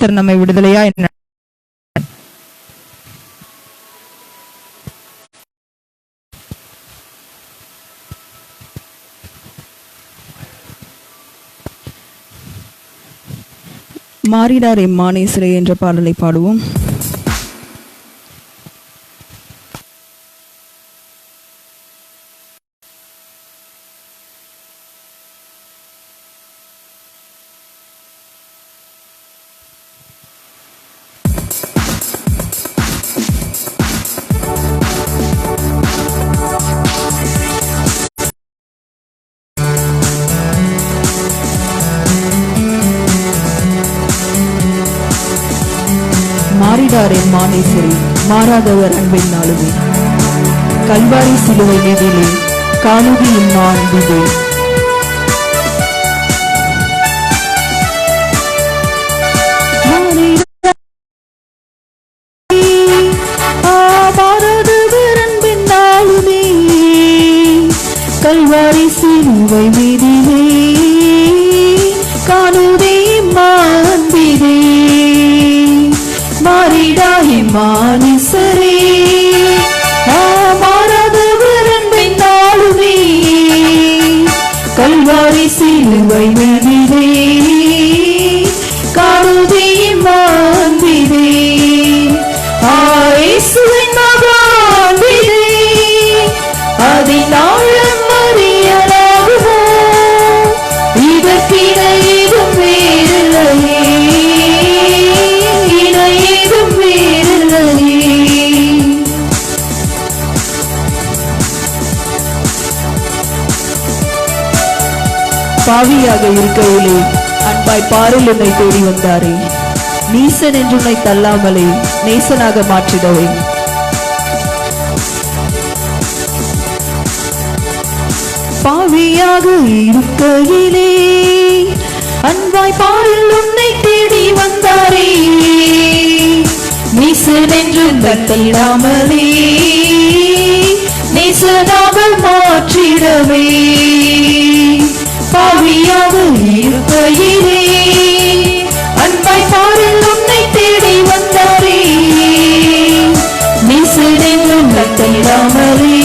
கர்த்தர் நம்மை விடுதலையா மாறிடார் எம்மானேசரே என்ற பாடலை பாடுவோம். மாறிடார் எம்மானேசரே, மாறாதவர் அன்பின் நாளுமே, கல்வாரி சிலுவை மீதிலே காணுதி இம்மா அன்பிலே. மாறாதவர் அன்பின் நாளுமே, கல்வாரி சிலுவை மீதிலே காணுதி இம்மா அன்பிலே. மாறிடா எம்மானேசரே, மாறாதவர் அன்பின் நாளுமே, கல்வாரி சிலுவை மீதிலே காணுதி இம்மா அன்பிலே. இயேசுவின் மகா அன்பிலே அதினாலும் அறியலாகுமோ, இதற்கிணை ஏதும் வேறில்லையே, பாவியாக இருக்கையிலே அன்பாய் பாரில் உன்னை தேடி வந்தாரே, நீசன் என்று உன்னை தள்ளாமலே நேசனாக மாற்றிடவே. பாவியாக இருக்கையிலே அன்பாய் பாரில் உன்னை தேடி வந்தாரே, நீசன் என்று உன்னை தள்ளாமலே நேசனாக மாற்றிடவே. பாவியாக இருக்கையிலே அன்பாய் பாரில் உன்னை தேடி வந்தாரே, நேசனென்று தள்ளாமலே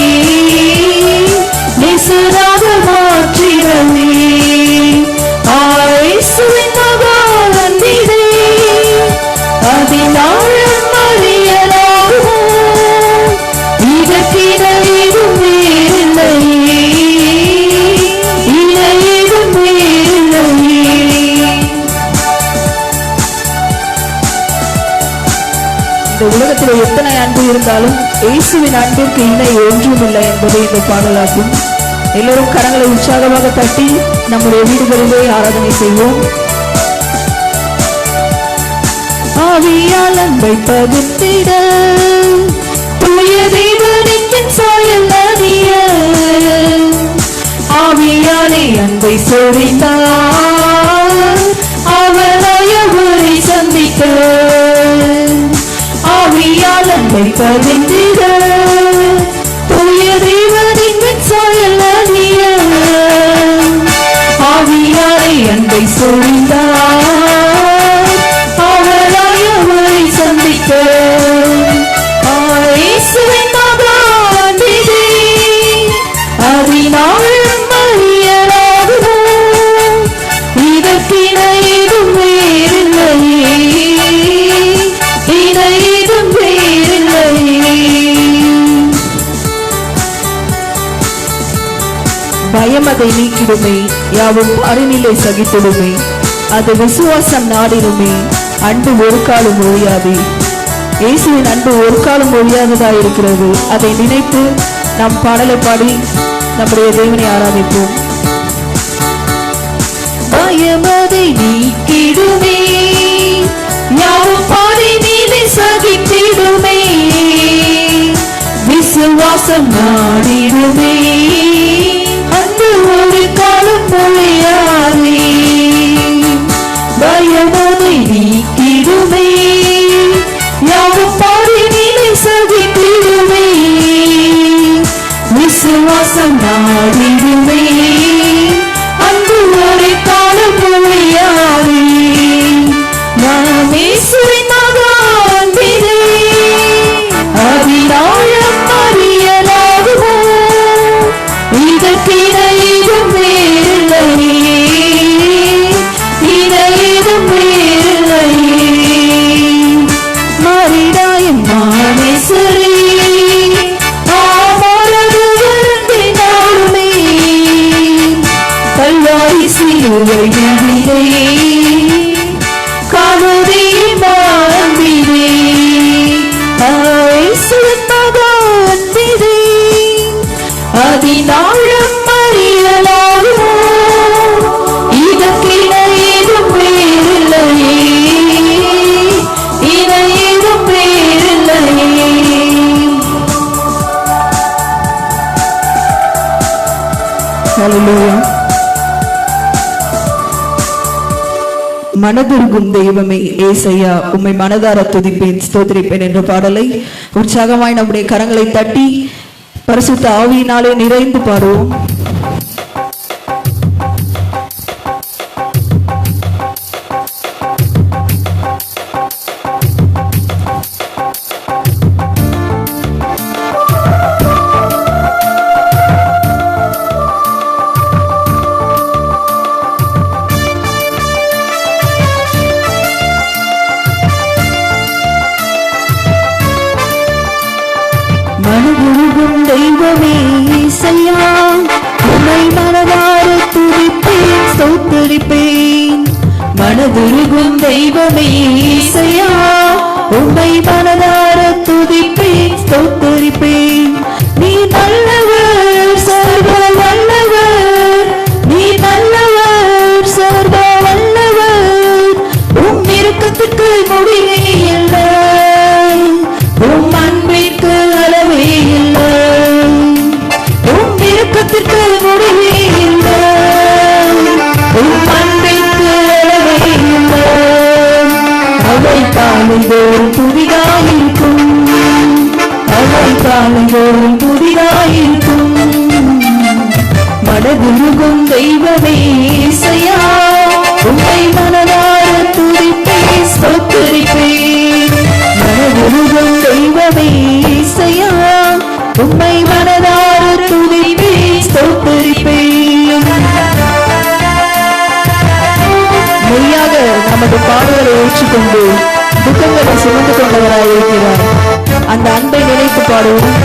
நேசனாக மாற்றிடவே. இயேசுவின் மகா அன்பிலே அதினாலும் அறியலாகுமோ, இதற்கிணை ஏதும் வேறில்லையே, இந்த உலகத்தில் எத்தனை அன்பு இருந்தாலும் இயேசுவின் அன்பிற்கு இணை ஒன்றும் இல்லை என்பதை இந்த பாடலாகும். எல்லோரும் கரங்களை உற்சாகமாக தட்டி நம்முடைய வீடுகளிலே ஆராதனை செய்வோம். ஆவியால் அன்பை பகிர்ந்திட தூய தேவனின் சாயல் அறிய, ஆவியாலே அன்பை சொரிந்தார் அவராய் அவரை சந்திக்க. ஆவியால் அன்பை பகிர்ந்திட தூய தேவனின் சாயல் அறிய, ஆவியாலே அன்பை சொரிந்தார் அவராய் அவரை சந்திக்க. இயேசுவின் மகா அன்பிலே அதினாலும் அறியலாகுமோ, இதற்கிணை ஏதும் வேறில்லையே, இணை ஏதும் வேறில்லையே. பயம் அதை நீக்கிடுமே, யாவும் அருநிலை சகித்திடுமே, அது விசுவாசம் நாடிடுமே, அன்பு ஒரு காலம் ஒழியாது. இயேசுவின் அன்பு ஒரு காலம் ஒழியாததா இருக்கிறது. அதை நினைத்து நாம் பாடலை பாடி நம்முடைய தேவனை ஆராதிப்போம். பயமதை நீக்கிடுமே, யாவும் அருநிலை சகித்திடுமே, விசுவாசம் நாடிடுமே, அன்பு ஒரு காலம் ஒழியாதே. பயமதை நீக்கிடுமே, யாவும் அருநிலை சகித்திடுமே, விசுவாசம் நாடிடுமே, அன்பு ஒரு காலம் ஒழியாதே. நாம் இயேசுவின் மகன் பிதே அதிராழம் அறியலாகுமோ இதற்கு இணையும் வேறில்லையே இணையும் வேறில்லையே மாறிடாயும் மானேஸ்வரி ஆமரது வருந்தினாலுமே கல்வாரி சிலுவை விதை காணொதி மாண்பிதே இயேசுவின் மகன் பிதே அதினாழம் அறியலாகுமோ இதற்கு இணையேதும் வேறில்லையே இணையேதும் வேறில்லையே. ஹல்லேலூயா. மனதுருகும் தெய்வமே ஏசையா உம்மை மனதார துதிப்பேன் ஸ்தோத்திரிப்பேன் என்ற பாடலை உற்சாகமாய் நம்முடைய கரங்களை தட்டி பரிசுத்த ஆவியினாலே நிறைந்து பாடுவோம். மனதுருகும் தெய்வமே ஏசையா உம்மை மனதார துதிப்பேன் ஸ்தோத்திரிப்பேன். மனதுருகும் தெய்வமே ஏசையா உம்மை மனதார துதிப்பேன் ஸ்தோத்திரிப்பேன். நீ நல்லவர் சர்வ வல்லவர் நீ நல்லவர் சர்வ வல்லவர் உம் இரக்கத்துக்கு முடிவே இல்லை உம் அன்பிற்கு அளவே இல்லை உம் இரக்கத்திற்கு முடிவே இல்லை உம் அன்பிற்கு அளவே இல்லை. அவை காலைதோறும் புதிதாயிருக்கும் அவை காலைதோறும் புதிதாயிருக்கும். மனதுருகும் தெய்வமே ஏசையா உம்மை மனதார துதிப்பேன் ஸ்தோத்திரிப்பேன். மனதுருகும் தெய்வமே ஏசையா உம்மை மனதார துதிப்பேன் ஸ்தோத்திரிப்பேன். மெய்யாக நமது பாடுகளை ஏற்றுக்கொண்டு துக்கங்களை சுமந்து கொண்டவராயிருக்கிறார். அந்த அன்பை நினைத்து பாடுவோம்.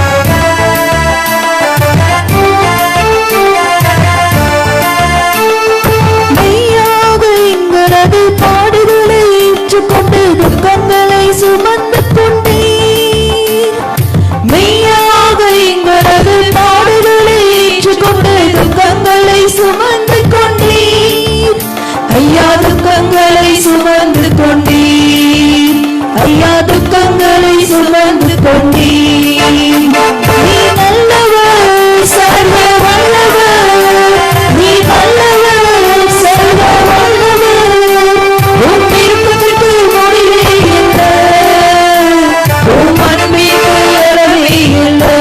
மெய்யாக எங்களது பாடுகளை ஏற்றுக்கொண்டு துக்கங்களை சுமந்து கொண்டீர். மெய்யாக எங்களது பாடுகளை ஏற்றுக்கொண்டு துக்கங்களை சுமந்து கொண்டீர். ஐயா துக்கங்களை சுமந்து கொண்டீர் ஐயா துக்கங்களை சுமந்து கொண்டீர். நீ நல்லவர் சர்வ வல்லவர் நீ நல்லவர் சர்வ வல்லவர் உம் விருப்பத்திற்கு முடிவே இல்லை உம் அன்பிற்கு அளவே இல்லை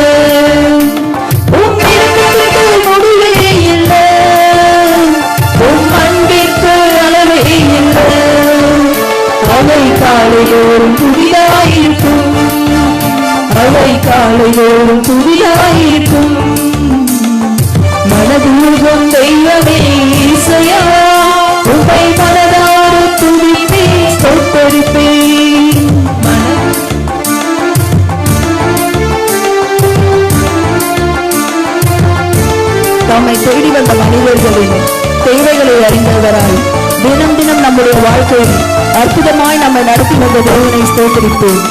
உம் விருப்பத்திற்கு முடிவே இல்லை உம் அன்பிற்கு அளவே இல்லை. அவை காலையோறும் புதிதாயிருக்கும் அவை காலையோறும் புதிதாயிருக்கும். மனதுருகும் தெய்வமே ஏசையா உம்மை மனதார துதிப்பேன் ஸ்தோத்திரிப்பேன். தம்மை தேடி வந்த மனிதர்களின் தேவைகளை அறிந்தவராய் தினம் தினம் நம்முடைய வாழ்க்கையில் அற்புதமாய் நம்மை நடத்தி வந்த தேவனை ஸ்தோத்திரிப்போம்.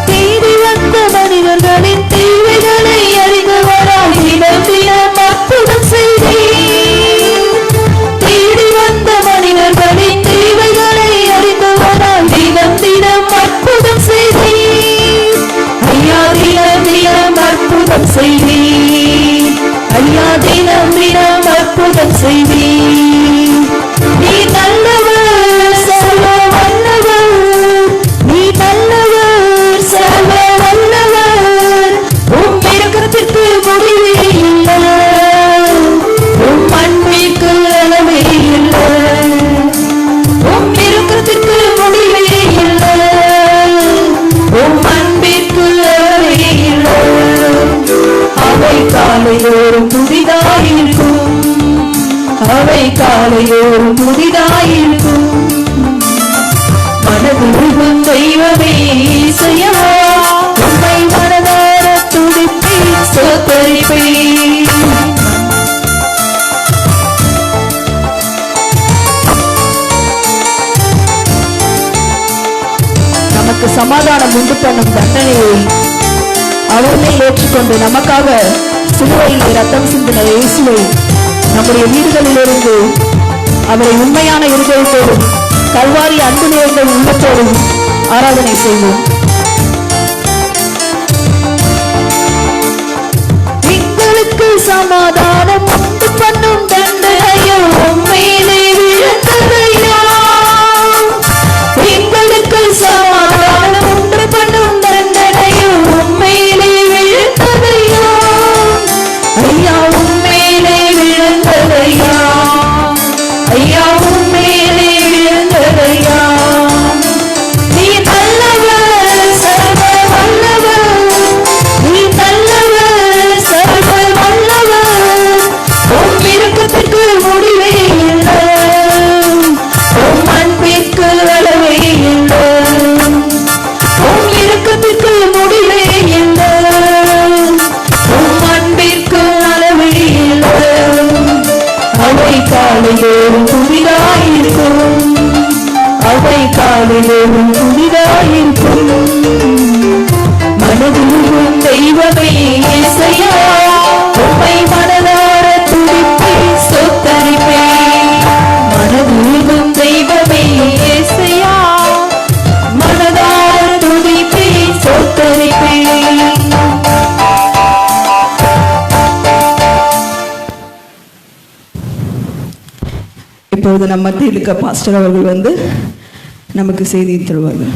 தேடி வந்த மனிதர்களின் தேவைகளை அறிந்தவராய் தினம் தினம் அற்புதம் செய்தீர். தேடி வந்த மனிதர்களின் தேவைகளை அறிந்தவராய் தினம் தினம் அற்புதம் செய்தீர். ஐயா தினம் தினம் அற்புதம் செய்தீர் ஐயா தினம் தினம் அற்புதம் செய்தீர். நீ நல்லவர் சர்வ வல்லவர் நீ நல்லவர் சர்வ வல்லவர் உம் இரக்கத்திற்கு முடிவே இல்லை காலையோறும் புதிதாயிருக்கும், அவை காலையோறும் புதிதாயிருக்கும். மனதுருகும் தெய்வமே இயேசையா, உம்மை மனதார துதிப்பேன் ஸ்தோத்தரிப்பேன். நமக்கு சமாதானம் உண்டு பண்ணும் தண்டனையை அவர்களே ஏற்றுக்கொண்டு நமக்காக சிலுவையில் ரத்தம் சிந்தின இயேசுவை நம்முடைய வீடுகளிலிருந்து அவரை உண்மையான இருதயத்தோடும் கல்வாரி அன்பு நிறைந்த உள்ளத்தோடும் ஆராதனை செய்வோம். எங்களுக்கு சமாதானம் உண்டு பண்ணும் தண்டனையோ உண்மையிலே விழுந்ததையா, எங்களுக்கு சமாதானம் உண்டு பண்ணும் தண்டனையோ உண்மையிலே விழுந்ததையா, ஐயா உண்மையிலே விழுந்ததையா, ஐயா உண்மையிலே விழுந்ததையா. நீ நல்லவர் சர்வ வல்லவர், நீ நல்லவர் சர்வ வல்லவர், உம் இரக்கத்திற்கு முடிவே இல்லை, உம் அன்பிற்கு அளவே இல்லை, உம் இரக்கத்திற்கு முடிவே இல்லை, உம் அன்பிற்கு அளவே இல்லை. அவை காலையோறும் புதிதாயிருக்கும், அவை காலையோறும் புதிதாயிருக்கும். மனதுருகும் தெய்வமே இயேசையா, உம்மை மனதார துதிப்பேன் ஸ்தோத்தரிப்பேன். மனதுருகும் தெய்வமே இயேசையா, மனதார துதிப்பேன் ஸ்தோத்தரிப்பேன். இப்பொழுது நம்ம மத்தியில் இருக்க பாஸ்டர் அவர்கள் வந்து நமக்கு செய்தி தருவார்கள்.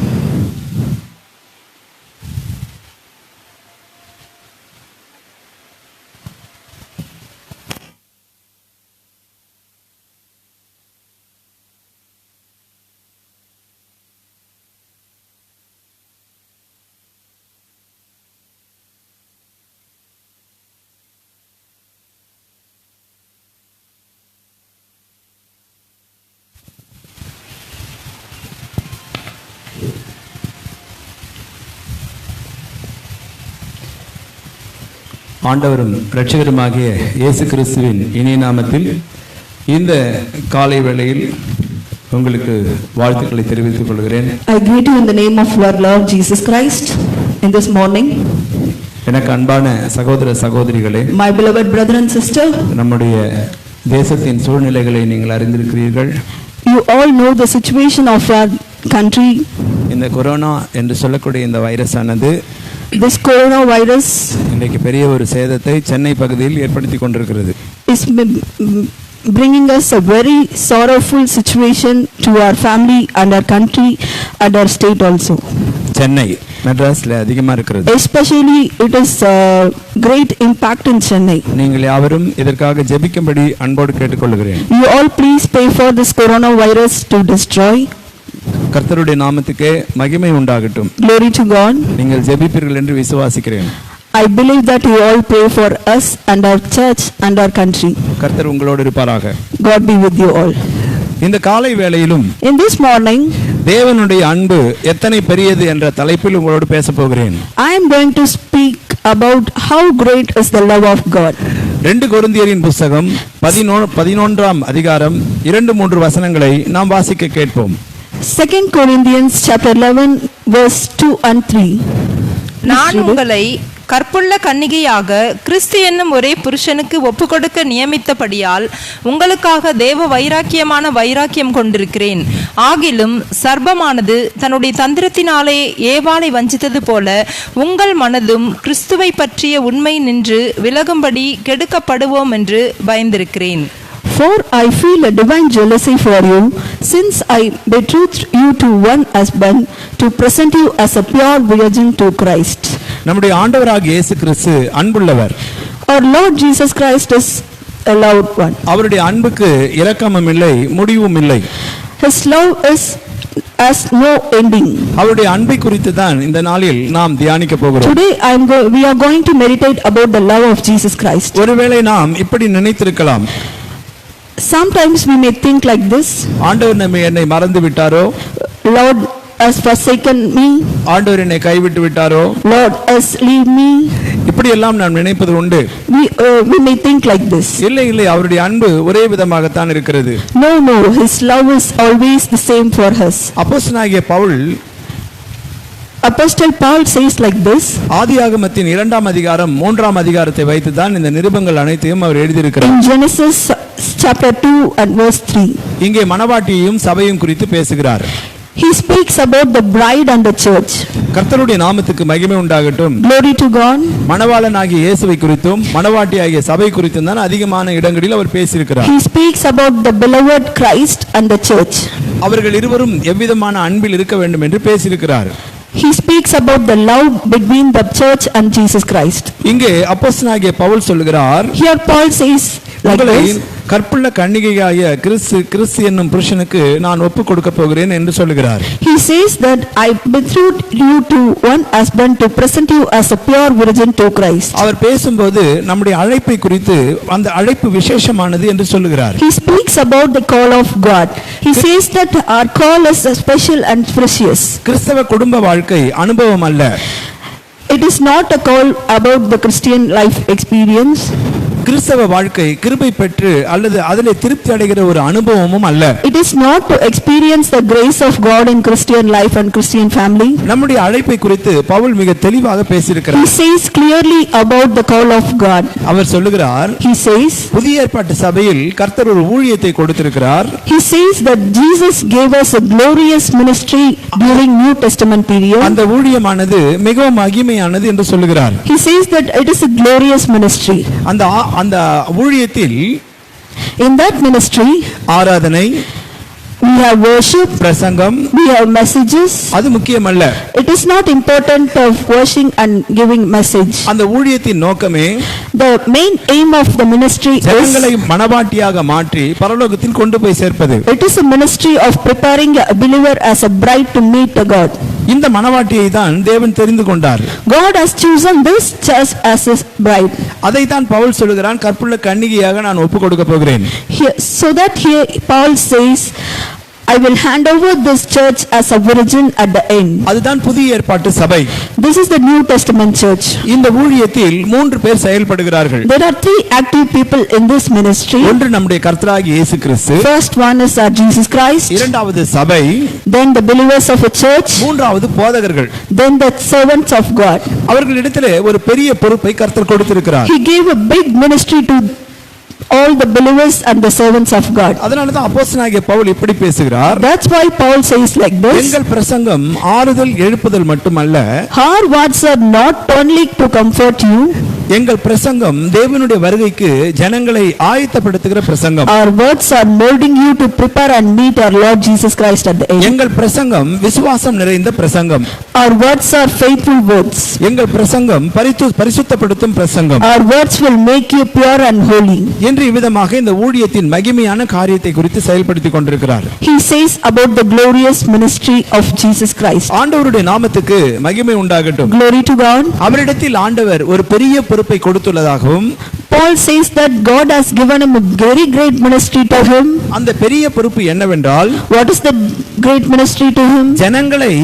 ஆண்டவரும் இரட்சகருமாகிய இயேசு கிறிஸ்துவின் இனிய நாமத்தில் இந்த காலை வேளையில் உங்களுக்கு வாழ்த்துக்களை தெரிவித்துக் கொள்கிறேன். I greet you in the name of our Lord Jesus Christ in this morning. எனக்கு அன்பான சகோதர சகோதரிகளே, my beloved brother and sister, நம்முடைய தேசத்தின் சூழ்நிலைகளை நீங்கள் அறிந்திருக்கிறீர்கள். you all know the situation of our country. இந்த கொரோனா என்று சொல்லக்கூடிய இந்த வைரஸானது, this coronavirus இன்றைக்கு பெரிய ஒரு சேதத்தை சென்னை பகுதியில் ஏற்படுத்தி கொண்டிருக்கிறது. is bringing us a very sorrowful situation to our family and our country and our state also. Chennai மெட்ராஸ்ல அதிகமா இருக்கிறது. Especially it is a great impact in Chennai. நீங்கள் யாவரும் இதற்காக ஜெபிக்கும்படி அன்போடு கேட்டுக்கொள்கிறேன். You all please pray for this coronavirus to destroy. கர்த்தருடைய நாமத்துக்கே மகிமை உண்டாகட்டும். Glory to God. நீங்கள் ஜெபிப்பீர்கள் என்று விசுவாசிக்கிறேன். I believe that you all pray for us and our church and our country. கர்த்தர் உங்களோடு இருப்பாராக. God be with you all. இந்த காலை வேளையிலும் In this morning, தேவனுடைய அன்பு எத்தனை பெரியது என்ற தலைப்பில் உங்களோடு பேச போகிறேன். I am going to speak about how great is the love of God. 2 கொரிந்தியரின் புத்தகம் 11ஆம் அதிகாரம் 2-3 வசனங்களை நாம் வாசிக்க கேட்போம். 2 Corinthians chapter 11 verse 2 and 3. நான் உங்களை கற்புள்ள கன்னிகையாக கிறிஸ்து என்னும் ஒரே புருஷனுக்கு ஒப்புக்கொடுக்க நியமித்தபடியால் உங்களுக்காக தேவ வைராக்கியமான வைராக்கியம் கொண்டிருக்கிறேன். ஆகிலும் சர்ப்பமானது தன்னுடைய தந்திரத்தினாலே ஏவாளை வஞ்சித்தது போல உங்கள் மனதும் கிறிஸ்துவை பற்றிய உண்மை நின்று விலகும்படி கெடுக்கப்படுவோம் என்று பயந்திருக்கிறேன். For I feel a divine jealousy for you, since I betrothed you to one husband to present you as a pure virgin to Christ. நம்முடைய ஆண்டவராகிய இயேசு கிறிஸ்து அன்புள்ளவர். Our Lord Jesus Christ is a loved one. அவருடைய அன்புக்கு இரக்கமும் இல்லை, முடிவும் இல்லை. His love has no ending. அவருடைய அன்பை குறித்து தான் இந்த நாளில் நாம் தியானிக்க போகிறோம். Today we are going to meditate about the love of Jesus Christ. ஒருவேளை நாம் இப்படி நினைத்திருக்கலாம், Sometimes we may think like this: ஆண்டவர் என்னை மறந்து விட்டாரோ, Lord has forsaken me, ஆண்டவர் என்னை கைவிட்டு விட்டாரோ, Lord has leave me. இப்படி எல்லாம் நாம் நினைப்பது உண்டு. We may think like this. இல்லை அவருடைய அன்பு ஒரே விதமாகத்தான் இருக்கிறது. No, his love is always the same for us. அப்போஸ்தலனாகிய Pavul Apostle Paul says like this: ஆதியாகமத்தின் 2ஆம் அதிகாரம் 3ஆம் அதிகாரத்தை வைத்து தான் இந்த நிருபங்கள் அனைத்தையும் அவர் எழுதியிருக்கிறார். In Genesis chapter 2 and verse 3. இங்கே மணவாட்டியையும் சபையும் குறித்து பேசுகிறார். He speaks about the bride and the church. கர்த்தருடைய நாமத்துக்கு மகிமை உண்டாகட்டும். Glory to God. மணவாளனாகிய இயேசுவை குறித்தும் மணவாட்டியாகிய சபை குறித்தும் தான் அதிகமான இடங்களில் அவர் பேசியிருக்கிறார். He speaks about the beloved Christ and the church. அவர்கள் இருவரும் எவ்விதமான அன்பில் இருக்க வேண்டும் என்று பேசியிருக்கிறார். He speaks about the love between the church and Jesus Christ. இங்கே அப்போஸ்தலனாகிய பவுல் சொல்கிறார், Here Paul says like this: கற்புள்ள கன்னிகையாகிய கிறிஸ்து என்னும் புருஷனுக்கு நான் ஒப்பு கொடுக்க போகிறேன் என்று சொல்கிறார். He says that I betrothed you to one husband to present you as a pure virgin to Christ. அவர் பேசும்போது நம்முடைய அழைப்பை குறித்து அந்த அழைப்பு விசேஷமானது என்று சொல்கிறார். He speaks about the call of God. He says that our call is special and precious. கிறிஸ்தவ குடும்ப வாழ்க்கை அனுபவம் அல்ல. It is not a call about the Christian life experience. கிறிஸ்தவ வாழ்க்கை கிருபை பெற்று அல்லது அதிலே திருப்தி அடைகிற ஒரு அனுபவமும் அல்ல. It is not to experience the grace of God in Christian life and Christian family. நம்முடைய அழைப்பை குறித்து பவுல் மிக தெளிவாக பேசியிருக்கிறார். He says clearly about the call of God. அவர் சொல்லுகிறார், He says, புதிய ஏற்பாட்டு சபையில் கர்த்தர் ஒரு ஊழியத்தை கொடுத்திருக்கிறார். He says that Jesus gave us a glorious ministry during New Testament period. அந்த ஊழியமானது மிகவும் மகிமையானது என்று சொல்லுகிறார். He says that it is a glorious ministry. அந்த ஊழியத்தில் In that ministry, ஆராதனை, we have worship, பிரசங்கம், we have messages. அது முக்கியமல்ல. It is not important of worshiping and giving message. அந்த ஊழியத்தின் நோக்கமே The main aim of the ministry ஜனங்களை is மணவாட்டியாக மாற்றி பரலோகத்தில் கொண்டு போய் சேர்ப்பது. it is a ministry of preparing a believer as a bride to meet the God. இந்த மணவாட்டியை தான் தேவன் தெரிந்து கொண்டார். God has chosen this church as his bride. அதை தான் பவுல் சொல்கிறான், கற்புள்ள கன்னிகையாக நான் ஒப்பு கொடுக்க போகிறேன். So that here Paul says, I will hand over this church as a virgin at the end. அதுதான் புதிய ஏற்பாட்டு சபை. This is the New Testament church. இந்த ஊழியத்தில் 3 பேர் செயல்படுகிறார்கள். There are 3 active people in this ministry. ஒன்று நம்முடைய கர்த்தராகிய இயேசு கிறிஸ்து, First one is our Jesus Christ, இரண்டாவது சபை, then the believers of a church, மூன்றாவது போதகர்கள். then the servants of God. அவர்களிடத்திலே ஒரு பெரிய பொறுப்பை கர்த்தர் கொடுத்திருக்கிறார். He gave a big ministry to all the believers and the servants of God. அதனால தான் அப்போஸ்தலனாகிய பவுல் இப்படி பேசுகிறார். That's why Paul says like this: எங்கள் பிரசங்கம் ஆறுதல் எழுப்புதல் மட்டுமல்ல, our words are not only to comfort you, எங்கள் பிரசங்கம் தேவனுடைய வருகைக்கு ஜனங்களை ஆயத்தப்படுத்துகிற பிரசங்கம். our words are molding you to prepare and meet our Lord Jesus Christ at the end. எங்கள் பிரசங்கம் விசுவாசம் நிறைந்த பிரசங்கம். Our words are faithful words. எங்கள் பிரசங்கம் பரிசுத்தப்படுத்தும் பிரசங்கம். Our words will make you pure and holy. என்று இவ்விதமாக இந்த ஊழியத்தின் மகிமையான காரியத்தை குறித்து செயல்படுத்திக் கொண்டிருக்கிறார். He says about the glorious ministry of Jesus Christ. ஆண்டவருடைய நாமத்துக்கு மகிமை உண்டாகட்டும். Glory to God. அவரிடத்தில் ஆண்டவர் ஒரு பெரிய பொறுப்பை கொடுத்துள்ளதாகவும், Paul says that God has given him a very great ministry to him. அந்த பெரிய பொறுப்பு என்னவென்றால், What is the great ministry to him? ஜனங்களை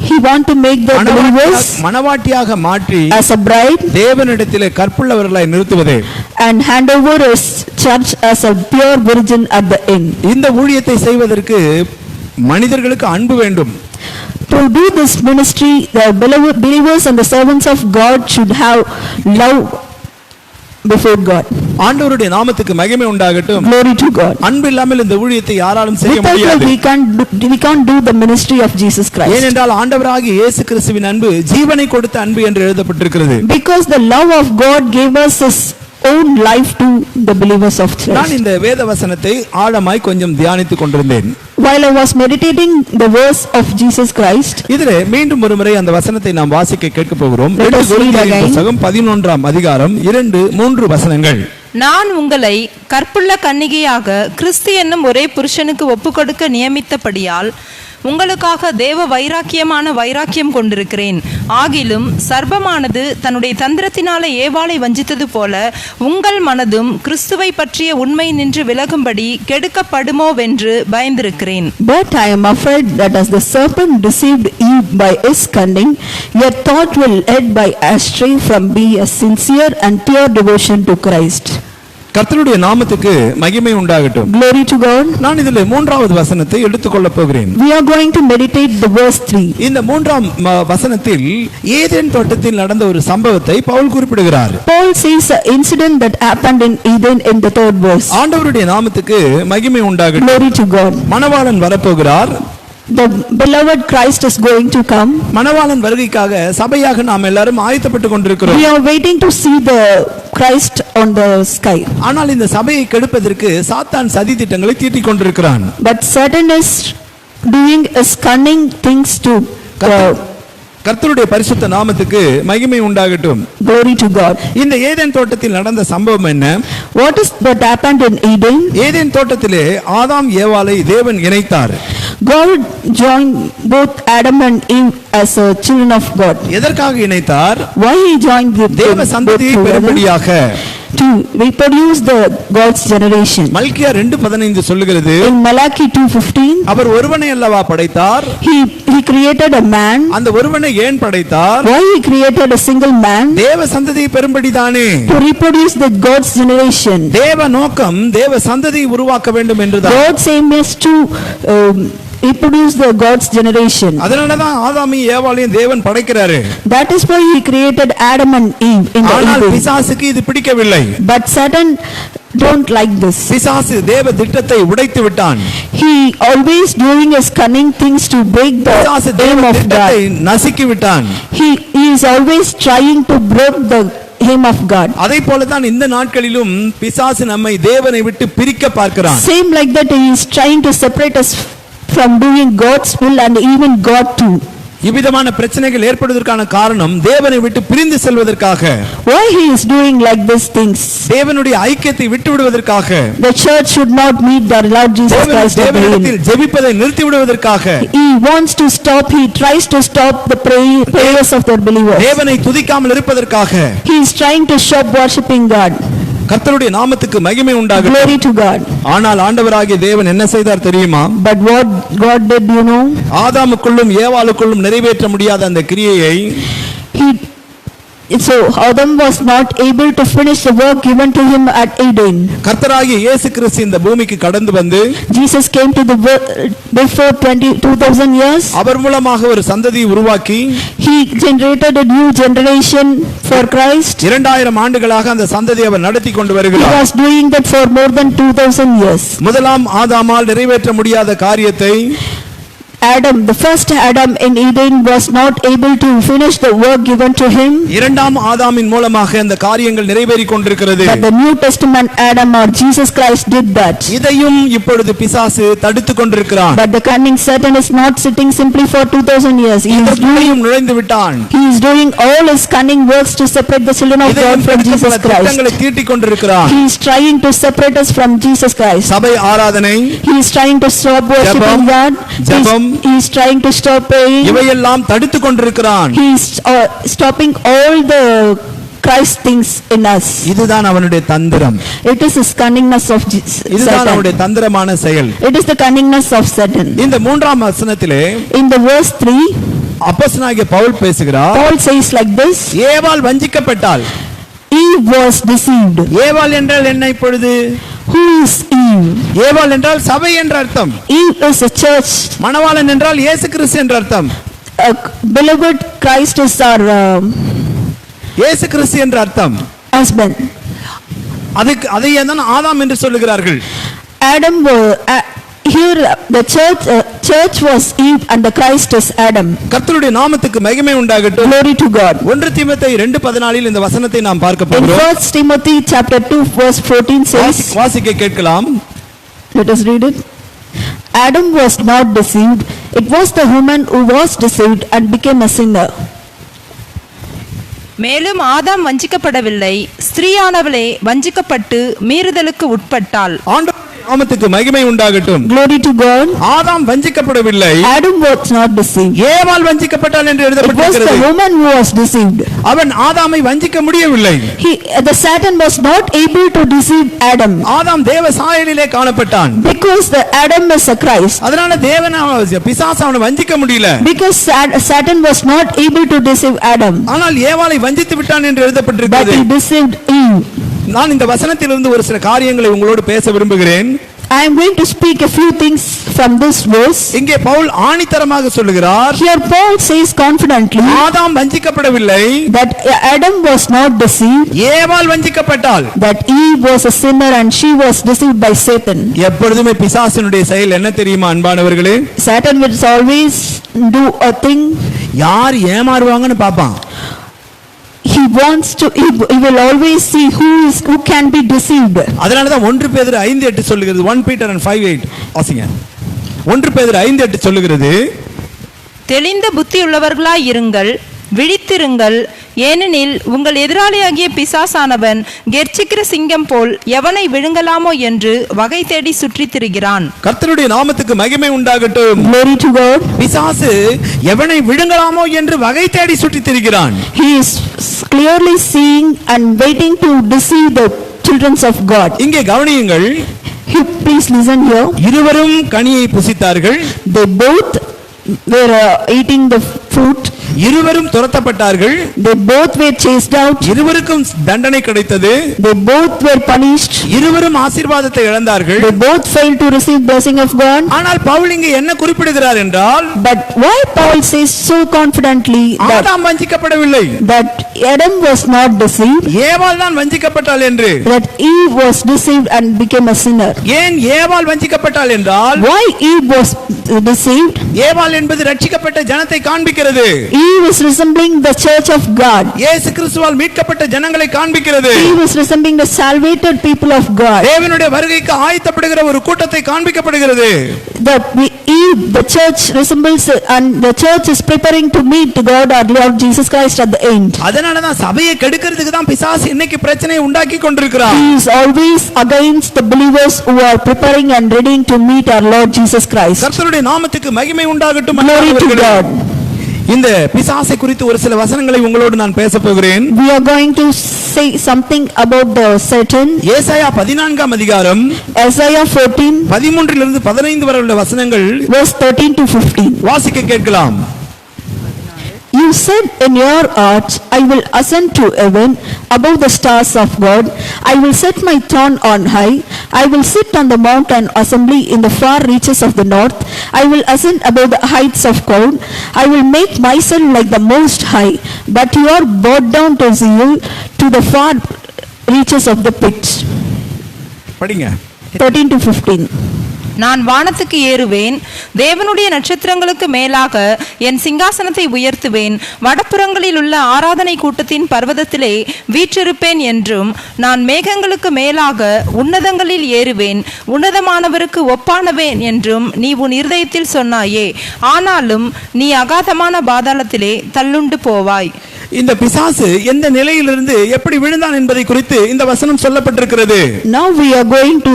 He want to make the believers மணவாட்டியாக மாற்றி as a bride தேவனிடத்திலே கற்புள்ளவர்களாய் நிறுத்துவதே, and hand over his church as a pure virgin at the end. இந்த ஊழியத்தை செய்வதற்கு மனிதர்களுக்கு அன்பு வேண்டும். To do this ministry, the believers and the servants of God should have love before God. ஆண்டவருடைய நாமத்துக்கு மகிமை உண்டாகட்டும். Glory to God. அன்பு இல்லாமல் இந்த ஊழியத்தை யாராலும் செய்ய Without love, முடியாது. we can't do the ministry of Jesus Christ. ஏனென்றால் ஆண்டவராகிய இயேசு கிறிஸ்துவின் அன்பு ஜீவனை கொடுத்த அன்பு என்று எழுதப்பட்டிருக்கிறது. Because the love of God gave us his own life to the believers of church. நான் இந்த வேத வசனத்தை ஆழமாய் கொஞ்சம் தியானித்துக் கொண்டிருந்தேன். While I was meditating the verse of Jesus Christ, இதிலே மீண்டும் ஒரு முறை அந்த வசனத்தை நாம் வாசிக்க கேட்க போகிறோம். Let us read again. புத்தகம் 11ஆம் அதிகாரம் 2-3 வசனங்கள். நான் உங்களை கற்புள்ள கன்னிகையாக கிறிஸ்து என்னும் ஒரே புருஷனுக்கு ஒப்புக்கொடுக்க நியமித்தபடியால் உங்களுக்காக தேவ வைராக்கியமான வைராக்கியம் கொண்டிருக்கிறேன். ஆகிலும் சர்ப்பமானது தன்னுடைய தந்திரத்தினால ஏவாளை வஞ்சித்தது போல உங்கள் மனதும் கிறிஸ்துவை பற்றிய உண்மை நின்று விலகும்படி கெடுக்கப்படுமோவென்று பயந்திருக்கிறேன். But I am afraid that as the serpent deceived Eve by his cunning, your thought will lead by astray from be a sincere and pure devotion to Christ. கர்த்தருடைய நாமத்துக்கு மகிமை உண்டாகட்டும். Glory to God. நான் இதில் 3வது வசனத்தை எடுத்துக்கொள்ளப் போகிறேன். We are going to meditate the verse 3. இந்த 3ஆம் வசனத்தில் ஏதேன் தோட்டத்தில் நடந்த ஒரு சம்பவத்தை பவுல் குறிப்பிடுகிறார். Paul says an incident that happened in Eden in the 3rd verse. ஆண்டவருடைய நாமத்துக்கு மகிமை உண்டாகட்டும். Glory to God. மணவாளன் வரப்போகிறார். The beloved Christ is going to come. மணவாளன் வருகைக்காக சபையாக நாம் எல்லாரும் ஆயத்தப்பட்டுக் கொண்டிருக்கிறோம். We are waiting to see the Christ on the sky. ஆனால் இந்த சபையை கெடுப்பதற்கு சாத்தான் சதி திட்டங்களை தீட்டிக் கொண்டிருக்கிறான். But Satan is doing his cunning things to கர்த்தருடைய பரிசுத்த நாமத்துக்கு மகிமை உண்டாகட்டும். Glory to God. இந்த ஏதேன் தோட்டத்தில் நடந்த சம்பவம் என்ன? What is that happened in Eden? Eden தோட்டத்திலே ஆதாம் ஏவாளை தேவன் இணைத்தார். God joined both Adam and Eve as children of God. எதற்காக இணைத்தார்? Why he joined them தேவ சந்ததியை பெறும்படியாக, to reproduce the God's generation. மல்கியா 2:15 சொல்லுகிறது, In Malachi 2:15, அவர் ஒருவனை அல்லவா படைத்தார். he created a man. அந்த ஒருவனை ஏன் படைத்தார்? Why he created a single man? தேவ சந்ததியை பெறும்படிதானே. To reproduce the God's generation. தேவ நோக்கம் தேவ சந்ததியை உருவாக்க வேண்டும் என்றுதான். God's aim is to reproduce the God's generation. அதனாலதான் ஆதாமையும் ஏவாளையும் தேவன் படைக்கிறாரு. That is why he created Adam and Eve in the ஆனால் Eden. பிசாசுக்கு இது பிடிக்கவில்லை. But Satan don't like this. பிசாசு தேவ திட்டத்தை உடைத்து விட்டான். He always doing his cunning things to break the பிசாசு aim தேவ of திட்டத்தை God. நசுக்கி விட்டான். He is always trying to break the aim of God. அதை போலதான் இந்த நாட்களிலும் பிசாசு நம்மை தேவனை விட்டு பிரிக்க பார்க்கிறான். Same like that he is trying to separate us from doing God's will and even God too. இவ்விதமான பிரச்சனைகள் ஏற்படுவதற்கான காரணம் தேவனை விட்டு பிரிந்து செல்வதற்காக. Why he is doing like these things? தேவனுடைய ஐக்கியத்தை விட்டு விடுவதற்காக. The church should not meet the Lord Jesus Christ again. ஜெபிப்பதை நிறுத்தி விடுவதற்காக. He wants to stop, he tries to stop the prayers of the believers. தேவனை துதிக்காமல் இருப்பதற்காக. He is trying to stop worshiping God. கர்த்தருடைய நாமத்துக்கு மகிமை உண்டாகட்டும். Glory to God. ஆனால் ஆண்டவராகிய தேவன் என்ன செய்தார் தெரியுமா? But what God did, you know? ஆதாமுக்குள்ளும் ஏவாளுக்குள்ளும் நிறைவேற்ற முடியாத அந்த கிரியையை So Adam was not able to finish the work given to him at Eden. கர்த்தராகிய இயேசு கிறிஸ்து இந்த பூமிக்கு கடந்து வந்து Jesus came to the world before 2000 years. அவர் மூலமாக ஒரு சந்ததியை உருவாக்கி He generated a new generation for Christ. 2000 ஆண்டுகளாக அந்த சந்ததியை அவர் நடத்தி கொண்டு He வருகிறார். was doing that for more than 2000 years. முதலாம் ஆதாமால் நிறைவேற்ற முடியாத காரியத்தை Adam, the first Adam in Eden, was not able to finish the work given to him. இரண்டாம் ஆதாமின் மூலமாக அந்த காரியங்கள் நிறைவேறிக் கொண்டிருக்கிறது. But the New Testament Adam or Jesus Christ did that. இதையும் இப்பொழுது பிசாசு தடுத்துக் கொண்டிருக்கிறான். But the cunning Satan is not sitting simply for 2000 years. இதற்குள்ளேயும் நுழைந்து விட்டான். He is doing all his cunning works to separate the children of God from Jesus Christ. திட்டங்களை தீட்டிக் கொண்டிருக்கிறான். He is trying to separate us from Jesus Christ. சபை ஆராதனை, He is trying to stop worshiping God. ஜெபம், He is trying to stop praying. இவையெல்லாம் தடுத்துக் கொண்டிருக்கிறான். He is stopping all the Christ things in us. இதுதான் அவனுடைய தந்திரம். It is his cunningness of இதுதான் Satan. அவனுடைய தந்திரமான செயல். It is the cunningness of Satan. இந்த 3ஆம் வசனத்திலே In the verse 3, அப்போஸ்தலனாகிய பவுல் பேசுகிறார். Paul says like this, ஏவாள் வஞ்சிக்கப்பட்டாள். Eve was deceived. ஏவாள் என்றால் என்ன இப்பொழுது? Who is Eve? ஏவாள் என்றால் சபை என்ற அர்த்தம். Eve is a church. மணவாளன் என்றால் இயேசு கிறிஸ்து என்ற அர்த்தம். Beloved Christ is our இயேசு கிறிஸ்து என்ற அர்த்தம். husband. அதையே தான் ஆதாம் என்று சொல்லுகிறார்கள். Adam here the church was Eve and the Christ is Adam. கர்த்தருடைய நாமத்துக்கு மகிமை உண்டாகட்டும். Glory to God. 1 தீமோத்தேயு 2:14 இந்த வசனத்தை நாம் பார்க்க In போகிறோம். 1 Timothy chapter 2 verse 14 says, வாசிக்க கேட்கலாம். let us read it. Adam was not deceived, it was the woman who was deceived and became a sinner. மேலும் ஆதாம் வஞ்சிக்கப்படவில்லை, ஸ்திரீயானவளே வஞ்சிக்கப்பட்டு மீறுதலுக்கு உட்பட்டாள். ஆண்டவருடைய நாமத்துக்கு மகிமை உண்டாகட்டும். Glory to God. Adam வஞ்சிக்கப்படவில்லை, Adam was not deceived. ஏவாள் வஞ்சிக்கப்பட்டாள் என்று It was the எழுதப்பட்டிருக்கிறது. woman who was deceived. அவன் ஆதாமை வஞ்சிக்க முடியவில்லை. The Satan was not able to deceive Adam ஆதாம் தேவ சாயலிலே காணப்பட்டான். because the Adam is a Christ. அதனால பிசாசு அவனை வஞ்சிக்க முடியல. Because Satan was not able to deceive Adam, ஆனால் ஏவாளை வஞ்சித்து விட்டான் என்று but எழுதப்பட்டிருக்கிறது. he deceived Eve. நான் இந்த வசனத்திலிருந்து ஒரு சில காரியங்களை உங்களோடு பேச விரும்புகிறேன். I am going to speak a few things from this verse. இங்கே பவுல் ஆணித்தரமாக சொல்லுகிறார், Here Paul says confidently Adam வஞ்சிக்கப்படவில்லை, that Adam was not deceived, ஏவாள் வஞ்சிக்கப்பட்டாள். that Eve was a sinner and she was deceived by Satan. எப்பொழுதுமே பிசாசினுடைய செயல் என்ன தெரியுமா அன்பானவர்களே? Satan will always do a thing. யார் ஏமாறுவாங்கன்னு பாப்பான். He wants to, he will always see who can be deceived. அதனாலதான் 1 பேதுரு 5:8 சொல்லுகிறது. 1 Peter 5:8 வாசிங்க. 1 பேதுரு 5:8 சொல்லுகிறது, தெளிந்த புத்தியுள்ளவர்களாய் இருங்கள், விழித்திருங்கள், ஏனெனில் உங்கள் எதிராளியாகிய பிசாசானவன் கெர்ச்சிக்கிற சிங்கம் போல் எவனை விழுங்கலாமோ என்று வகை தேடி சுற்றித் திரிகிறான். கர்த்தருடைய நாமத்துக்கு மகிமை உண்டாகட்டும். Glory to God. பிசாசு எவனை விழுங்கலாமோ என்று வகை தேடி சுற்றித் திரிகிறான். He is clearly seeing and waiting to deceive the children of God. இங்கே கவனியுங்கள், Please listen here. இருவரும் கனியை புசித்தார்கள், They both were eating the fruit. இருவரும் துரத்தப்பட்டார்கள், They both were chased out. இருவருக்கும் தண்டனை கிடைத்தது, They both were punished. இருவரும் ஆசீர்வாதத்தை இழந்தார்கள். They both failed to receive blessing of God. ஆனால் பவுல் இங்கே என்ன குறிப்பிடுகிறார் என்றால், But why Paul says so confidently Adam வஞ்சிக்கப்படவில்லை, that Adam was not deceived, ஏவாள் தான் வஞ்சிக்கப்பட்டாள் என்று. that Eve was deceived and became a sinner? ஏன் ஏவாள் வஞ்சிக்கப்பட்டாள் என்றால், Why Eve was deceived? ஏவாள் என்பது ரட்சிக்கப்பட்ட ஜனத்தை காண்பிக்கிறது. Eve is resembling the church of God. இயேசு கிறிஸ்துவால் மீட்கப்பட்ட ஜனங்களை காண்பிக்கிறது. Eve is resembling the salvated people of God. தேவனுடைய வருகைக்கு ஆயத்தப்படுகிற ஒரு கூட்டத்தை காண்பிக்கப்படுகிறது. The church resembles, and the church is preparing to meet God, our Lord Jesus Christ, at the end. அதனால தான் சபையை கெடுக்கிறதுக்கு தான் பிசாசு இன்னைக்கு பிரச்சனையை உண்டாக்கி கொண்டிருக்கிறான். He is always against the believers who are preparing and ready to meet our Lord Jesus Christ. கர்த்தருடைய நாமத்துக்கு மகிமை உண்டாகட்டும். Glory to God. இந்த பிசாசை குறித்து ஒரு சில வசனங்களை உங்களோடு நான் பேச போகிறேன். We are going to say something about the Satan. ஏசாயா 14ஆம் அதிகாரம் Isaiah 14 13 15 வரை உள்ள வசனங்கள் verse 13 to 15. வாசிக்க கேட்கலாம். You said in your heart, I will ascend to heaven above the stars of God. I will set my throne on high. I will sit on the mountain assembly in the far reaches of the north. I will ascend above the heights of God. I will make myself like the Most High. But you are brought down to Zion, to the far reaches of the pit. படிங்க. 13 to 15. நான் வானத்துக்கு ஏறுவேன், தேவனுடைய நட்சத்திரங்களுக்கு மேலாக என் சிங்காசனத்தை உயர்த்துவேன், வடப்புறங்களில் உள்ள ஆராதனை கூட்டத்தின் பர்வதத்திலே வீற்றிருப்பேன் என்றும், நான் மேகங்களுக்கு மேலாக உன்னதங்களில் ஏறுவேன், உன்னதமானவருக்கு ஒப்பானவேன் என்றும் நீ உன் இருதயத்தில் சொன்னாயே. ஆனாலும் நீ அகாதமான பாதாளத்திலே தள்ளுண்டு போவாய். இந்த பிசாசு எந்த நிலையிலிருந்து எப்படி விழுந்தான் என்பதை குறித்து இந்த வசனம் சொல்லப்பட்டிருக்கிறது. Now we are going to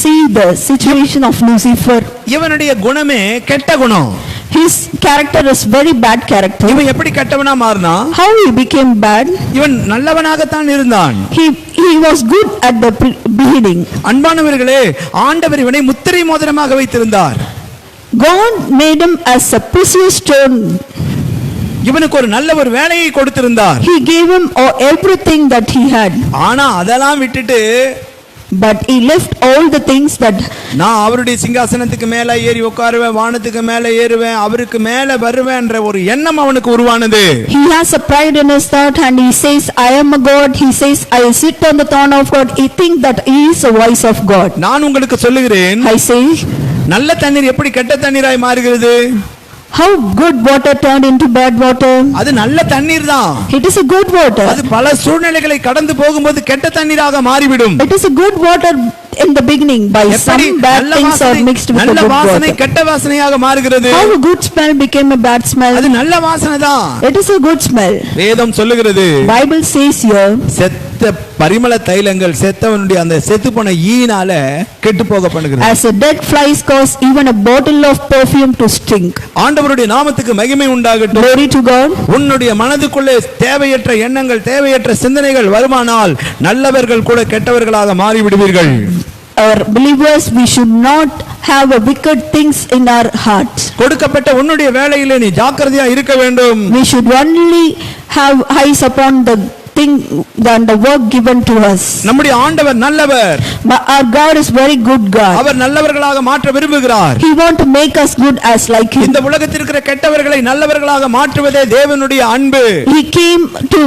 see the situation of Lucifer. இவனுடைய குணமே கெட்ட குணம். His character is very bad character. இவன் எப்படி கெட்டவனா மாறினா? How he became bad? இவன் நல்லவனாகத்தான் இருந்தான். He was good at the beginning. அன்பானவர்களே, ஆண்டவர் இவனை முத்திரை மோதிரமாக வைத்திருந்தார். God made him as a precious stone. இவனுக்கு ஒரு நல்ல ஒரு வேலையை கொடுத்திருந்தார். He gave him everything that he had. ஆனா அதெல்லாம் விட்டுட்டு, but he left all the things that நான் அவருடைய சிங்காசனத்துக்கு மேல ஏறி உட்காருவேன், வானத்துக்கு மேல ஏறுவேன், அவருக்கு மேல வருவேன்ற ஒரு எண்ணம் அவனுக்கு உருவானது. He has a pride in his thought and he says, I am a God. He says, I sit on the throne of God. He thinks that he is a voice of God. நான் உங்களுக்கு சொல்லுகிறேன், I say, நல்ல தண்ணீர் எப்படி கெட்ட தண்ணீராய் மாறுகிறது? how good water turned into bad water? அது நல்ல தண்ணீர் தான். It is a good water. அது பல சூழ்நிலைகளை கடந்து போகும்போது கெட்ட தண்ணீராக மாறிவிடும். It is a good water in the beginning by எப்படி some bad நல்ல things are வாசனை mixed with the நல்ல good வாசனை water. கெட்ட வாசனையாக மாறுகிறது. How a good smell became a bad smell. அது நல்ல வாசனை தான். It is a good smell. வேதம் சொல்லுகிறது Bible says here, செத்த பரிமள தைலங்கள் செத்தவனுடைய அந்த செத்துப்போன ஈனால கெட்டு போக பண்ணுகிறது. as a dead flies cause even a bottle of perfume to stink. ஆண்டவருடைய நாமத்துக்கு மகிமை உண்டாகட்டும். Glory to God. உன்னுடைய மனதுக்குள்ளே தேவையற்ற எண்ணங்கள் தேவையற்ற சிந்தனைகள் வருமானால் நல்லவர்கள் கூட கெட்டவர்களாக மாறி விடுவீர்கள். Our believers, we should not have a wicked things in our hearts. கொடுக்கப்பட்ட உன்னுடைய வேலையிலே நீ ஜாக்கிரதையா இருக்க வேண்டும். We should only have eyes upon the thing than the work given to us. நம்முடைய ஆண்டவர் நல்லவர். But our God is very good God. அவர் நல்லவர்களாக மாற்ற விரும்புகிறார். He want to make us good as like him. இந்த உலகத்தில் இருக்கிற கெட்டவர்களை நல்லவர்களாக மாற்றுவதே தேவனுடைய அன்பு. He came to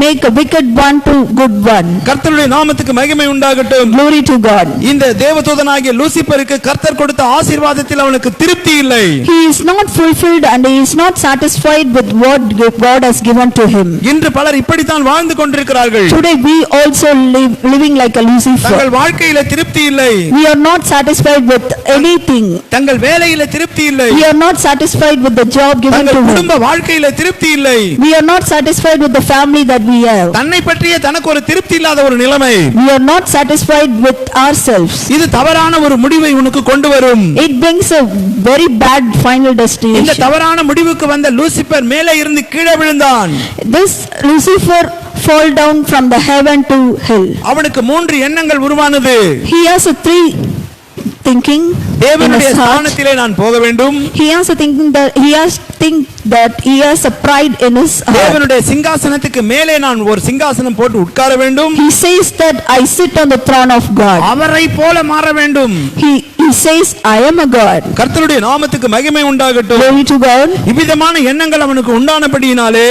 make a wicked one to good one. கர்த்தருடைய நாமத்துக்கு மகிமை உண்டாகட்டும். Glory to God. இந்த தேவதூதனாகிய லூசிபருக்கு கர்த்தர் கொடுத்த ஆசீர்வாதத்தில் அவனுக்கு திருப்தி இல்லை. He is not fulfilled and he is not satisfied with what God has given to him. இன்று பலர் இப்படித்தான் வாழ்ந்து கொண்டிருக்கிறார்கள். Today we also living like a Lucifer. தங்கள் வாழ்க்கையில திருப்தி இல்லை. We are not satisfied with anything. தங்கள் வேலையில திருப்தி இல்லை. We are not satisfied with the job given தங்கள் to him. குடும்ப வாழ்க்கையில திருப்தி இல்லை. We are not satisfied with the family that we have. தன்னை பற்றிய தனக்கு ஒரு திருப்தி இல்லாத ஒரு நிலைமை. We are not satisfied with ourselves. இது தவறான ஒரு முடிவை உனக்கு கொண்டு வரும். It brings a very bad final இந்த destination. தவறான முடிவுக்கு வந்த லூசிபர் மேலே இருந்து கீழே விழுந்தான். This Lucifer fall down from the heaven to hell. அவனுக்கு 3 எண்ணங்கள் உருவானது. He has a 3 thinking in தேவனுடைய his heart. ஸ்தானத்திலே நான் போக வேண்டும். He has a thinking that he has a pride in his heart. தேவனுடைய சிங்காசனத்துக்கு மேலே நான் ஒரு சிங்காசனம் போட்டு உட்கார வேண்டும். He says that I sit on the throne of God. அவரை போல மாற வேண்டும். He says I am a God. கர்த்தருடைய நாமத்துக்கு மகிமை உண்டாகட்டும். Glory to God. இவ்விதமான எண்ணங்கள் அவனுக்கு உண்டானபடியினாலே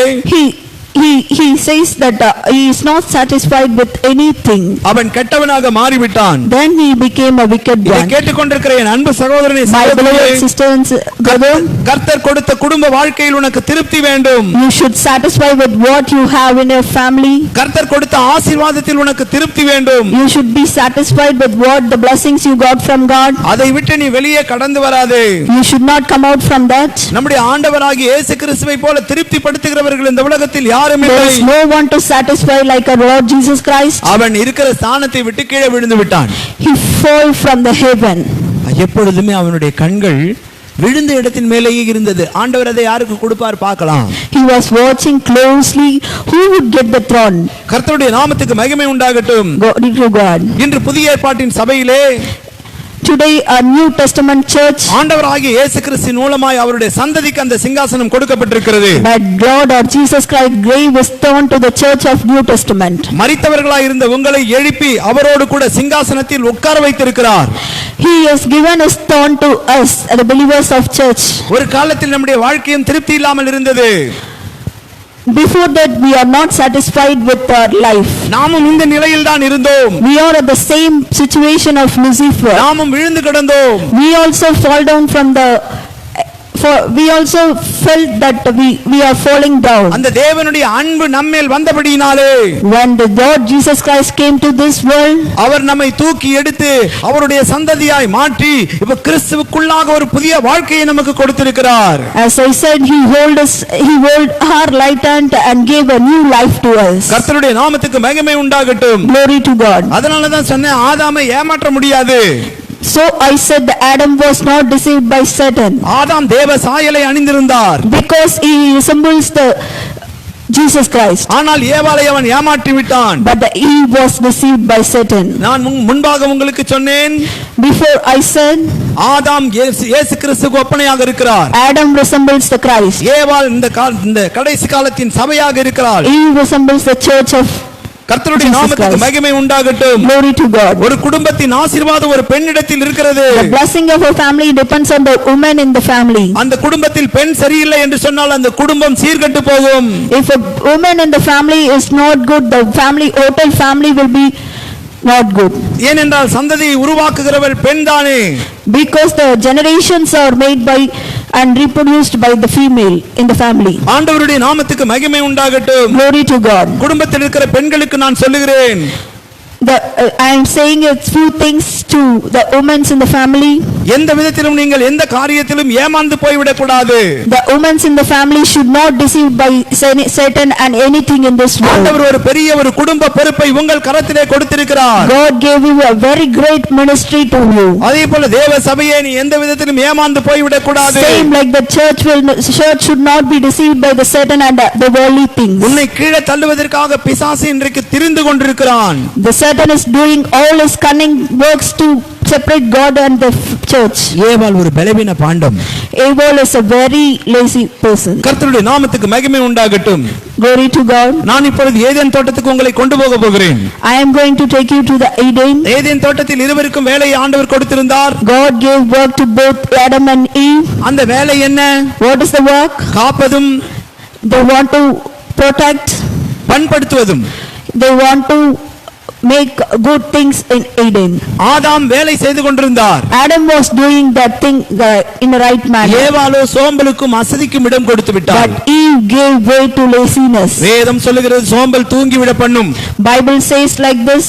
He says that he is not satisfied with anything. அவன் கெட்டவனாக மாறிவிட்டான். Then he became a wicked இதை one. கேட்டுக்கொண்டிருக்கிற என் அன்பு சகோதரனே My beloved sister and brother, கர்த்தர் கொடுத்த குடும்ப வாழ்க்கையில் உனக்கு திருப்தி வேண்டும். you should satisfy with what you have in your family. கர்த்தர் கொடுத்த ஆசீர்வாதத்தில் உனக்கு திருப்தி வேண்டும். You should be satisfied with what the blessings you got from God. அதை விட்டு நீ வெளியே கடந்து வராதே. You should not come out from that. நம்முடைய ஆண்டவராகிய இயேசு கிறிஸ்துவை போல திருப்திப்படுத்துகிறவர்கள் இந்த உலகத்தில் யாரும் There இல்லை. is no one to satisfy like our Lord Jesus Christ. அவன் இருக்கிற ஸ்தானத்தை விட்டு கீழே விழுந்து விட்டான். He fall from the heaven. எப்பொழுதுமே அவனுடைய கண்கள் விழுந்த இடத்தின் மேலேயே இருந்தது. ஆண்டவர் அதை யாருக்கு கொடுப்பார் பார்க்கலாம். He was watching closely who would get the throne. கர்த்தருடைய நாமத்துக்கு மகிமை உண்டாகட்டும். Glory to God. இன்று புதிய ஏற்பாட்டின் சபையிலே Today a New Testament church, ஆண்டவராகிய இயேசு கிறிஸ்து மூலமாய் அவருடைய சந்ததிக்கு அந்த சிங்காசனம் கொடுக்கப்பட்டிருக்கிறது. that Lord or Jesus Christ gave his throne to the church of New Testament. மரித்தவர்களாய் இருந்த உங்களை எழுப்பி அவரோடு கூட சிங்காசனத்தில் உட்கார வைத்திருக்கிறார். He has given his throne to us, the believers of church. ஒரு காலத்தில் நம்முடைய வாழ்க்கையும் திருப்தி இல்லாமல் இருந்தது. Before that we are not satisfied with our life. நாமும் இந்த நிலையில் தான் இருந்தோம். We are at the same situation of Lucifer. நாமும் விழுந்து கிடந்தோம். We also fall down from the we also felt that we are falling down. அந்த தேவனுடைய அன்பு நம்மேல் வந்தபடியினாலே When the Lord Jesus Christ came to this world, அவர் நம்மை தூக்கி எடுத்து அவருடைய சந்ததியாய் மாற்றி இப்ப கிறிஸ்துவுக்குள்ளாக ஒரு புதிய வாழ்க்கையை நமக்கு கொடுத்திருக்கிறார். as I said, he hold our right hand and gave a new life to us. கர்த்தருடைய நாமத்துக்கு மகிமை உண்டாகட்டும். Glory to God. அதனால தான் சொன்னேன், ஆதாமை ஏமாற்ற முடியாது. So I said that Adam was not deceived by Satan. ஆதாம் தேவ சாயலை அணிந்திருந்தார். Because he resembles the Jesus Christ. ஆனால் ஏவாளை அவன் ஏமாற்றி விட்டான். But he was deceived by Satan. நான் முன்பாக உங்களுக்கு சொன்னேன், Before I said, ஆதாம் இயேசு கிறிஸ்துவுக்கு ஒப்பனையாக இருக்கிறார். Adam resembles the Christ. ஏவாள் இந்த கடைசி காலத்தின் சபையாக இருக்கிறார். He resembles the church of கர்த்தருடைய நாமத்துக்கு மகிமை உண்டாகட்டும். Glory to God. ஒரு குடும்பத்தின் ஆசீர்வாதம் ஒரு பெண்ணிடத்தில் இருக்கிறது. The blessing of a family depends on the woman in the family. அந்த குடும்பத்தில் பெண் சரியில்லை என்று சொன்னால் அந்த குடும்பம் சீர்கெட்டு போகும். If a woman in the family is not good, the total family will be not good. ஏனென்றால் சந்ததியை உருவாக்குகிறவள் பெண் தானே. Because the generations are made by and reproduced by the female in the family. ஆண்டவருடைய நாமத்துக்கு மகிமை உண்டாகட்டும். Glory to God. குடும்பத்தில் இருக்கிற பெண்களுக்கு நான் சொல்லுகிறேன், I am saying a few things to the women in the family. எந்த விதத்திலும் நீங்கள் எந்த காரியத்திலும் ஏமாந்து போய்விடக் கூடாது. The women in the family should not deceived by Satan and anything in this world. ஆண்டவர் ஒரு பெரிய ஒரு குடும்ப பொறுப்பை உங்கள் கரத்திலே கொடுத்திருக்கிறார். God gave you a very great ministry to you. அதேபோல தேவ சபையே நீ எந்த விதத்திலும் ஏமாந்து போய்விடக் கூடாது. Same like the church should not be deceived by the Satan and the worldly things. உன்னை கீழே தள்ளுவதற்காக பிசாசு இன்றைக்கு திரிந்து கொண்டிருக்கிறான். The Satan is doing all his cunning works to separate God and the church. ஏவாள் ஒரு பலவீன பாண்டம். Abel is a very lazy person. கர்த்தருடைய நாமத்துக்கு மகிமை உண்டாகட்டும். Glory to God. நான் இப்பொழுது ஏதேன் தோட்டத்துக்கு உங்களை கொண்டு போக போகிறேன். I am going to take you to the Eden. Eden தோட்டத்தில் இருவருக்கும் வேலையை ஆண்டவர் கொடுத்திருந்தார். God gave work to both Adam and Eve. அந்த வேலை என்ன? What is the work? காப்பதும் They want to protect. பண்படுத்துவதும். They want to make good things in Eden. ஆதாம் வேலை செய்து கொண்டிருந்தார். Adam was doing that thing in the right manner. ஏவாளோ சோம்பலுக்கும் அசதிக்கும் இடம் கொடுத்து விட்டார். But Eve gave way to laziness. வேதம் சொல்லுகிறது சோம்பல் தூங்கி விட பண்ணும். Bible says like this,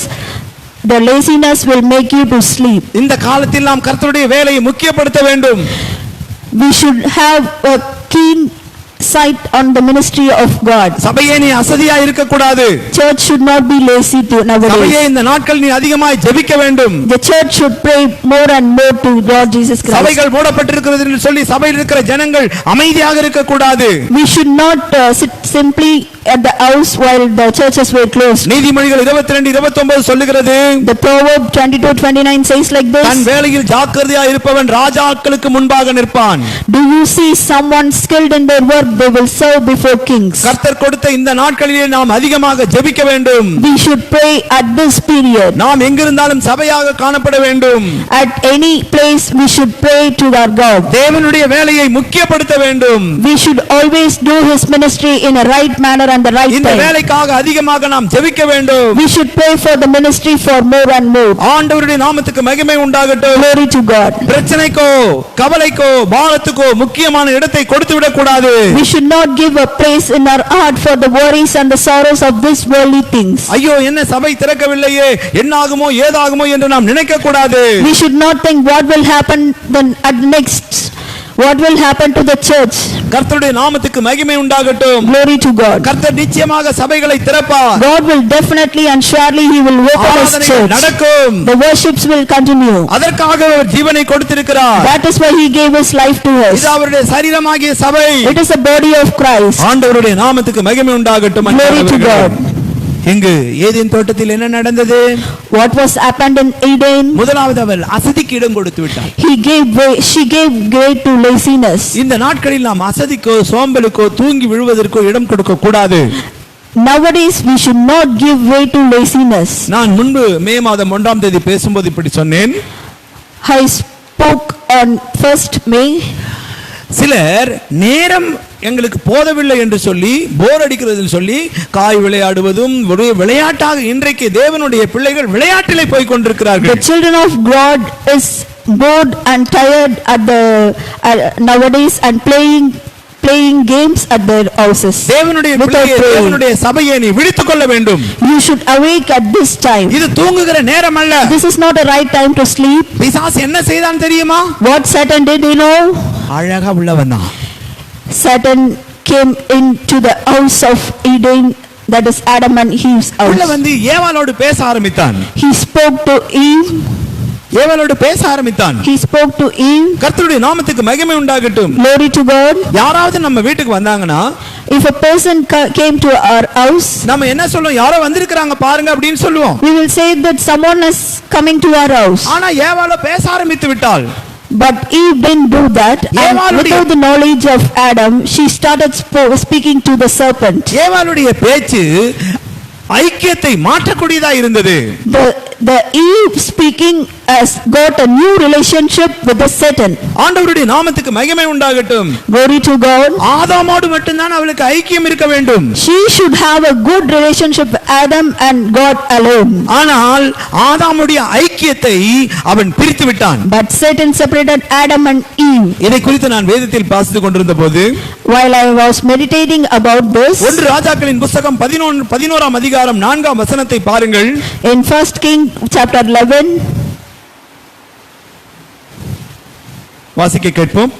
the laziness will make you to sleep. இந்த காலத்தில் நாம் கர்த்தருடைய வேலையை முக்கியப்படுத்த வேண்டும். We should have a keen sight on the ministry of God. சபையே நீ அசதியா இருக்க கூடாது. Church should not be lazy nowadays. சபையே இந்த நாட்கள் நீ அதிகமாய் ஜெபிக்க வேண்டும். The church should pray more and more to Lord Jesus Christ. சபைகள் மூடப்பட்டிருக்கிறது என்று சொல்லி சபையில் இருக்கிற ஜனங்கள் அமைதியாக இருக்க கூடாது. We should not sit simply at the house while the churches were closed. நீதிமொழிகள் 22:29 சொல்லுகிறது. The proverb 22:29 says like this. தன் வேலையில் ஜாக்கிரதையா இருப்பவன் ராஜாக்களுக்கு முன்பாக நிற்பான். Do you see someone skilled in their work? They will serve before kings. கர்த்தர் கொடுத்த இந்த நாட்களிலே நாம் அதிகமாக ஜெபிக்க வேண்டும். We should pray at this period. நாம் எங்கிருந்தாலும் சபையாக காணப்பட வேண்டும். At any place we should pray to our God. தேவனுடைய வேலையை முக்கியப்படுத்த வேண்டும். We should always do his ministry in a right manner and the right இந்த time. வேலைக்காக அதிகமாக நாம் ஜெபிக்க வேண்டும். We should pray for the ministry for more and more. ஆண்டவருடைய நாமத்துக்கு மகிமை உண்டாகட்டும். Glory to God. பிரச்சனைக்கோ கவலைக்கோ பாரத்துக்கோ முக்கியமான இடத்தை கொடுத்து விடக் கூடாது. We should not give a place in our heart for the worries and the sorrows of this worldly things. ஐயோ என்ன சபை திறக்கவில்லையே என்னாகுமோ ஏதாகுமோ என்று நாம் நினைக்க கூடாது. We should not think what will happen then at next. What will happen to the church? கர்த்தருடைய நாமத்துக்கு மகிமை உண்டாகட்டும். Glory to God. கர்த்தர் நிச்சயமாக சபைகளை திறப்பார். God will definitely and surely he will open his ஆராதனைகள் church. நடக்கும். The worships will continue. அதற்காக அவர் ஜீவனை கொடுத்திருக்கிறார். That is why he gave his life to us. இது அவருடைய சரீரமாகிய சபை. It is the body of Christ. ஆண்டவருடைய நாமத்துக்கு மகிமை உண்டாகட்டும். Glory to God. இங்கு ஏதேன் தோட்டத்தில் என்ன நடந்தது? What was happened in Eden? முதலாவது அவள் அசதிக்கு இடம் கொடுத்து விட்டாள். She gave way to laziness. இந்த நாட்களில் நாம் அசதிக்கோ சோம்பலுக்கோ தூங்கி விழுவதற்கோ இடம் கொடுக்க கூடாது. Nowadays we should not give way to laziness. நான் முன்பு மே மாதம் 1ஆம் தேதி பேசும்போது இப்படி சொன்னேன். I spoke on 1st May. சிலர் நேரம் எங்களுக்கு போதவில்லை என்று சொல்லி போர் அடிக்கிறது சொல்லி காய் விளையாடுவதும் ஒரு விளையாட்டாக இன்றைக்கு தேவனுடைய பிள்ளைகள் விளையாட்டிலே போய் கொண்டிருக்கிறார்கள். The children of God is bored and tired at the nowadays and playing games at their houses. தேவனுடைய பிள்ளையே தேவனுடைய சபையை நீ விழித்துக் கொள்ள வேண்டும். You should awake at this time. இது தூங்குகிற நேரம் அல்ல. This is not a right time to sleep. பிசாசு என்ன செய்தான் தெரியுமா? What Satan did, you know? அழகா உள்ளவனா. Satan came into the house of Eden, that is Adam and Eve's உள்ள house. வந்து ஏவாளோடு பேச ஆரம்பித்தான். He spoke to Eve. ஏவாளோடு பேச ஆரம்பித்தான். He spoke to Eve. கர்த்தருடைய நாமத்துக்கு மகிமை உண்டாகட்டும். Glory to God. யாராவது நம்ம வீட்டுக்கு வந்தாங்கன்னா If a person came to our house, நம்ம என்ன சொல்லுவோம்? யாரோ வந்திருக்காங்க பாருங்க அப்படினு சொல்லுவோம். we will say that someone is coming to our house. ஆனா ஏவாளோ பேச ஆரம்பித்து விட்டாள். But Eve didn't do that, and without the knowledge of Adam, she started speaking to the serpent. ஏவாளுடைய பேச்சு ஐக்கியத்தை மாற்றக்கூடியதா இருந்தது. the Eve speaking has got a new relationship with the Satan. ஆண்டவருடைய நாமத்துக்கு மகிமை உண்டாகட்டும். Glory to God. ஆதாமோடு மட்டும்தான் அவளுக்கு ஐக்கியம் இருக்க வேண்டும். She should have a good relationship with Adam and God alone. ஆனால் ஆதாமுடைய ஐக்கியத்தை அவன் பிரித்து விட்டான். But Satan separated Adam and Eve. இதை குறித்து நான் வேதத்தில் வாசித்துக் கொண்டிருந்த போது, While I was meditating about this, 1 ராஜாக்களின் புத்தகம் 11ஆம் அதிகாரம் 4ஆம் வசனத்தை பாருங்கள். in 1 King chapter 11, வாசிக்க கேட்போம்.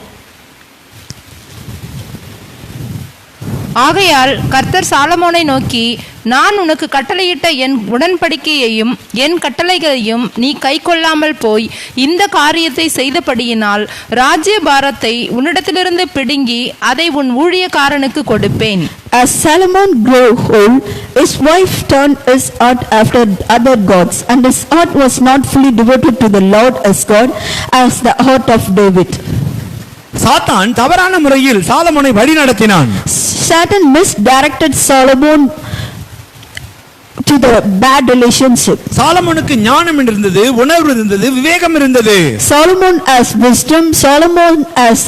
ஆகையால் கர்த்தர் சாலமோனை நோக்கி, நான் உனக்கு கட்டளையிட்ட என் உடன்படிக்கையையும் என் கட்டளைகளையும் நீ கைக்கொள்ளாமல் போய் இந்த காரியத்தை செய்தபடியினால் ராஜ்ய பாரத்தை உன்னிடத்திலிருந்து பிடுங்கி அதை உன் ஊழியக்காரனுக்கு கொடுப்பேன். as Solomon grew old, his wife turned his heart after other gods, and his heart was not fully devoted to the Lord as God as the heart of David. சாத்தான் தவறான முறையில் சாலமோனை வழி நடத்தினான். Satan misdirected Solomon to the bad relationship. சாலமோனுக்கு ஞானம் இருந்தது, உணர்வு இருந்தது, விவேகம் இருந்தது. Solomon has wisdom, Solomon has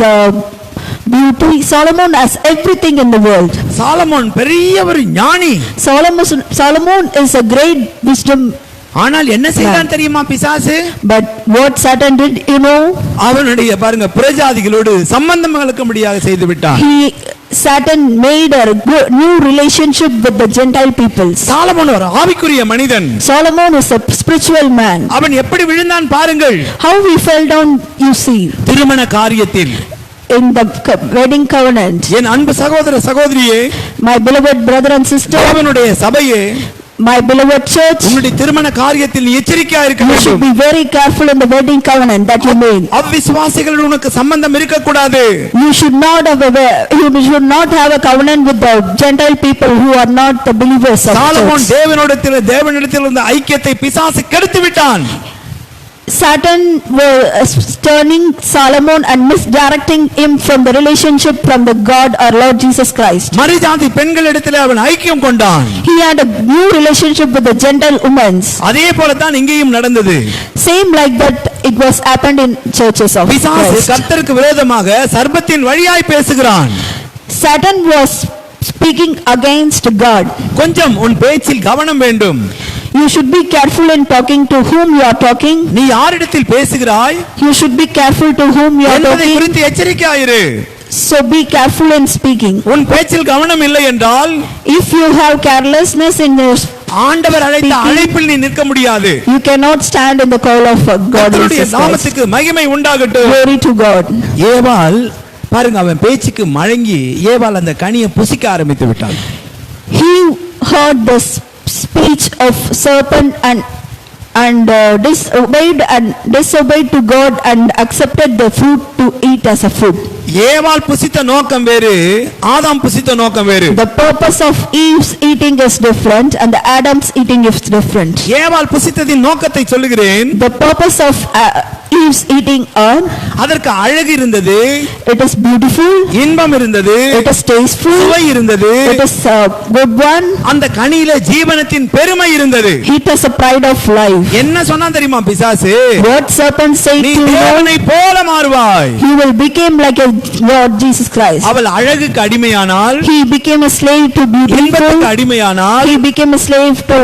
beauty, Solomon has everything in the world. Solomon பெரிய ஒரு ஞானி. Solomon is a great wisdom. ஆனால் என்ன செய்தான் தெரியுமா பிசாசு? But what Satan did, you know? அவனுடைய பாருங்க பிரஜாதிகளோடு சம்பந்தம் கலக்கும்படியாக செய்து விட்டான். Satan made a new relationship with the Gentile peoples. Solomon ஒரு ஆவிக்குரிய மனிதன். Solomon is a spiritual man. அவன் எப்படி விழுந்தான் பாருங்கள். How he fell down, you see. திருமண காரியத்தில், in the wedding covenant. என் அன்பு சகோதர சகோதரியே, My beloved brother and sister, அவனுடைய சபையே, my beloved church, உன்னுடைய திருமண காரியத்தில் நீ எச்சரிக்கையா இருக்க you should வேண்டும். be very careful in the wedding covenant that you made. அவிசுவாசிகள் உனக்கு சம்பந்தம் இருக்க கூடாது. You should not have a covenant with the Gentile people who are not the believers of Solomon church. தேவனிடத்தில் இருந்த ஐக்கியத்தை பிசாசு கெடுத்து விட்டான். Satan was turning Solomon and misdirecting him from the relationship from the God our Lord Jesus Christ. மரிஜாதி பெண்களிடத்தில் அவன் ஐக்கியம் கொண்டான். He had a new relationship with the Gentile women. அதே போல தான் இங்கேயும் நடந்தது. Same like that it was happened in churches of பிசாசு Christ. கர்த்தருக்கு விரோதமாக சர்ப்பத்தின் வழியாய் பேசுகிறான். Satan was speaking against God. கொஞ்சம் உன் பேச்சில் கவனம் வேண்டும். You should be careful in talking to whom you are talking. நீ யாரிடத்தில் பேசுகிறாய் You should be careful to whom you are என்பதை talking. குறித்து எச்சரிக்கையாயிரு. So be careful in speaking. உன் பேச்சில் கவனம் இல்லை என்றால், If you have carelessness in your ஆண்டவர் அழைத்த speaking, அழைப்பில் நீ நிற்க முடியாது. you cannot stand in the call of God. கர்த்தருடைய Jesus Christ. நாமத்துக்கு மகிமை உண்டாகட்டும். Glory to God. ஏவாள் பாருங்க, அவன் பேச்சுக்கு மழங்கி ஏவாள் அந்த கனியை புசிக்க ஆரம்பித்து விட்டாள். He heard the speech of serpent and disobeyed to God and accepted the fruit to eat as a food. ஏவாள் புசித்த நோக்கம் வேறு, ஆதாம் புசித்த நோக்கம் வேறு. The purpose of Eve's eating is different and the Adam's eating is different. ஏவாள் புசித்ததின் நோக்கத்தை சொல்லுகிறேன். The purpose of Eve's eating are, அதற்கு அழகு இருந்தது, it is beautiful, இன்பம் இருந்தது, it is tasteful, சுவை இருந்தது, it is a good one, அந்த கனியில ஜீவனத்தின் பெருமை இருந்தது. it is a pride of life. என்ன சொன்னா தெரியுமா பிசாசு? What serpent said நீ to you? தேவனை போல மாறுவாய். He will become like a Lord Jesus Christ. அவள் அழகுக்கு அடிமையானால், He became a slave to beautiful. இன்பத்துக்கு அடிமையானால், He became a slave to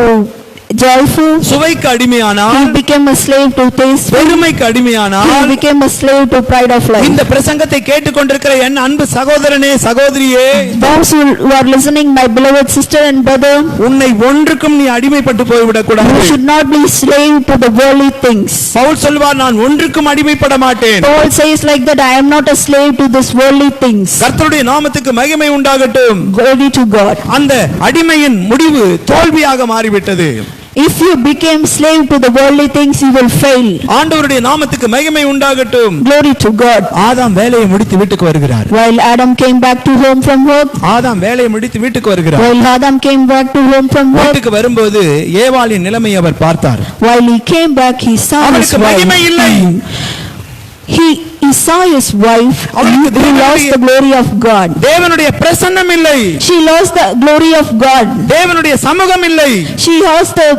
joyful. சுவைக்கு அடிமையானால், He became a slave to tasteful. பெருமைக்கு He அடிமையானால், became a slave to pride of life. இந்த பிரசங்கத்தை கேட்டுக்கொண்டிருக்கிற என் அன்பு சகோதரனே சகோதரியே, Those who are listening, my beloved sister and brother, உன்னை ஒன்றுக்கும் நீ அடிமைப்பட்டு போய்விடக் கூடாது. you should not be slave to the worldly things. Pavul சொல்வார், நான் ஒன்றுக்கும் அடிமைப்பட மாட்டேன். Paul says like that, I am not a slave to this worldly things. கர்த்தருடைய நாமத்துக்கு மகிமை உண்டாகட்டும். Glory to God. அந்த அடிமையின் முடிவு தோல்வியாக மாறிவிட்டது. If you became slave to the worldly things, you will fail. ஆண்டவருடைய நாமத்துக்கு மகிமை உண்டாகட்டும். Glory to God. ஆதாம் வேலையை முடித்து வீட்டுக்கு வருகிறார். While Adam came back to home from work, ஆதாம் வேலையை முடித்து வீட்டுக்கு வருகிறார். while Adam came back to home from work, வீட்டுக்கு வரும்போது ஏவாளின் நிலைமை அவர் பார்த்தார். while he came back, he saw his அவனுக்கு மகிமை இல்லை. wife. He saw his wife அவனுக்கு who lost the glory of God. தேவனுடைய பிரசன்னம் இல்லை. She lost the glory of God. தேவனுடைய சமூகம் இல்லை. She lost the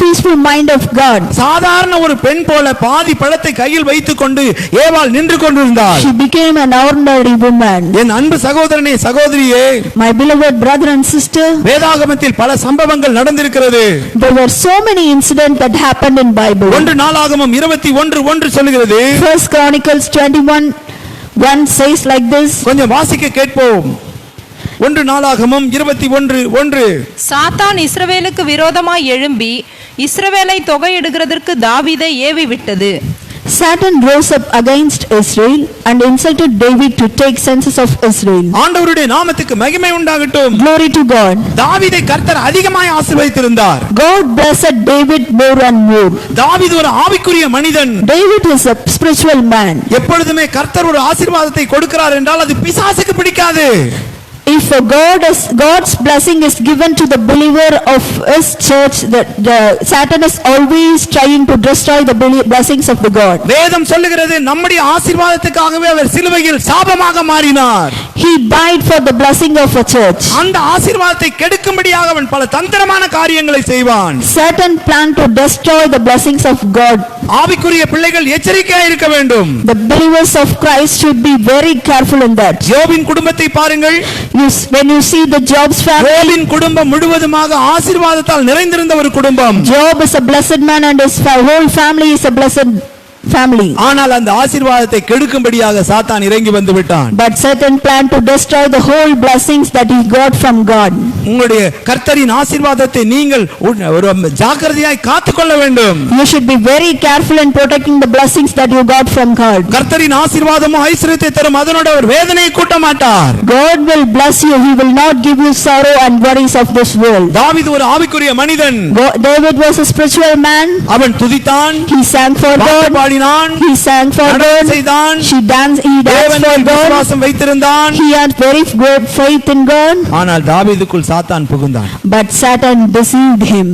peaceful mind of God. சாதாரண ஒரு பெண் போல பாதி பழத்தை கையில் வைத்துக் கொண்டு ஏவாள் நின்று கொண்டிருந்தாள். She became an ordinary woman. என் அன்பு சகோதரனே சகோதரியே, My beloved brother and sister, வேதாகமத்தில் பல சம்பவங்கள் நடந்திருக்கிறது. there were so many incidents that happened in Bible. ஒன்று நாளாகமம் 21:1 சொல்லுகிறது. First Chronicles 21:1 says like this. கொஞ்சம் வாசிக்க கேட்போம். ஒன்று நாளாகமம் 21:1. சாத்தான் இஸ்ரவேலுக்கு விரோதமாய் எழும்பி இஸ்ரவேலை தொகையிடுகிறதற்கு தாவீதை ஏவி விட்டது. Satan rose up against Israel and insulted David to take census of Israel. ஆண்டவருடைய நாமத்துக்கு மகிமை உண்டாகட்டும். Glory to God. தாவீதை கர்த்தர் அதிகமாய் ஆசீர்வதித்திருந்தார். God blessed David more and more. தாவீது ஒரு ஆவிக்குரிய மனிதன். David is a spiritual man. எப்பொழுதுமே கர்த்தர் ஒரு ஆசீர்வாதத்தை கொடுக்கிறார் என்றால் அது பிசாசுக்கு பிடிக்காது. If God's blessing is given to the believer of his church, Satan is always trying to destroy the blessings of the God. வேதம் சொல்லுகிறது நம்முடைய ஆசீர்வாதத்துக்காகவே அவர் சிலுவையில் சாபமாக மாறினார். He died for the blessing of a church. அந்த ஆசீர்வாதத்தை கெடுக்கும்படியாக அவன் பல தந்திரமான காரியங்களை செய்வான். Satan planned to destroy the blessings of God. ஆவிக்குரிய பிள்ளைகள் எச்சரிக்கையாக இருக்க வேண்டும். The believers of Christ should be very careful in that. யோபின் குடும்பத்தை பாருங்கள். When you see the Job's family, யோபின் குடும்பம் முழுவதுமாக ஆசீர்வாதத்தால் நிறைந்திருந்த ஒரு குடும்பம். Job is a blessed man and his whole family is a blessed family. ஆனால் அந்த ஆசீர்வாதத்தை கெடுக்கும்படியாக சாத்தான் இறங்கி வந்து விட்டான். But Satan planned to destroy the whole blessings that he got from God. உங்களுடைய கர்த்தரின் ஆசீர்வாதத்தை நீங்கள் ஒரு ஜாக்கிரதையாய் காத்துக்கொள்ள வேண்டும். You should be very careful in protecting the blessings that you got from God. கர்த்தரின் ஆசீர்வாதமும் ஐஸ்வரியத்தை தரும், அதனோட ஒரு வேதனையை கூட்ட மாட்டார். God will bless you. He will not give you sorrow and worries of this world. தாவீது ஒரு ஆவிக்குரிய மனிதன். David was a spiritual man. அவன் துதித்தான். He sang for God. He sang for God. He danced for God. விசுவாசம் வைத்திருந்தான். He had very great faith in God. ஆனால் தாவீதுக்குள் சாத்தான் புகுந்தான். But Satan deceived him.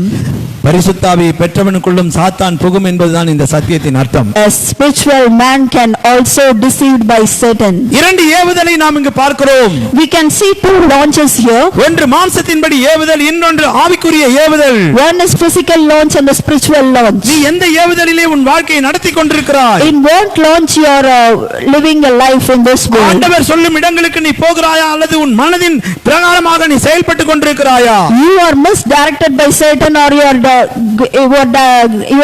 பரிசுத்தாவியை பெற்றவனுக்குள்ளும் சாத்தான் புகும் என்பதுதான் இந்த சத்தியத்தின் அர்த்தம். A spiritual man can also deceived by Satan. இரண்டு ஏவுதலை நாம் இங்கு பார்க்கிறோம். We can see two launches here. ஒன்று மாம்சத்தின்படி ஏவுதல், இன்னொன்று ஆவிக்குரிய ஏவுதல். One is physical launch and the spiritual launch. நீ எந்த ஏவுதலிலே உன் வாழ்க்கையை நடத்தி கொண்டிருக்கிறாய்? In what launch you are living a life in this world? ஆண்டவர் சொல்லும் இடங்களுக்கு நீ போகிறாயா அல்லது உன் மனதின் பிரகாரமாக நீ செயல்பட்டு கொண்டிருக்கிறாயா? You are misdirected by Satan or you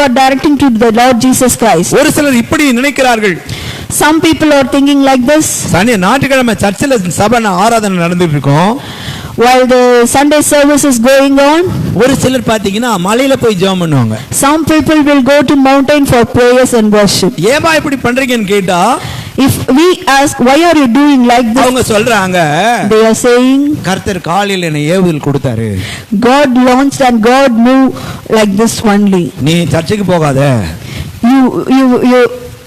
are directing to the Lord Jesus Christ. ஒரு சிலர் இப்படி நினைக்கிறார்கள். Some people are thinking like this. சனி ஞாயிற்றுக்கிழமை சர்ச்சில் சபை ஆராதனை நடந்துட்டு இருக்கோம். While the Sunday service is going on, ஒரு சிலர் பாத்தீங்கன்னா மலையில போய் ஜெபம் பண்ணுவாங்க. Some people will go to mountain for prayers and worship. ஏபா இப்படி பண்றீங்கன்னு கேட்டா, if we ask why are you doing like this, அவங்க சொல்றாங்க, they are saying கர்த்தர் காலையில என்ன ஏவுதல் கொடுத்தாரு. God launched and God knew like this only. நீ சர்ச்சுக்கு போகாத.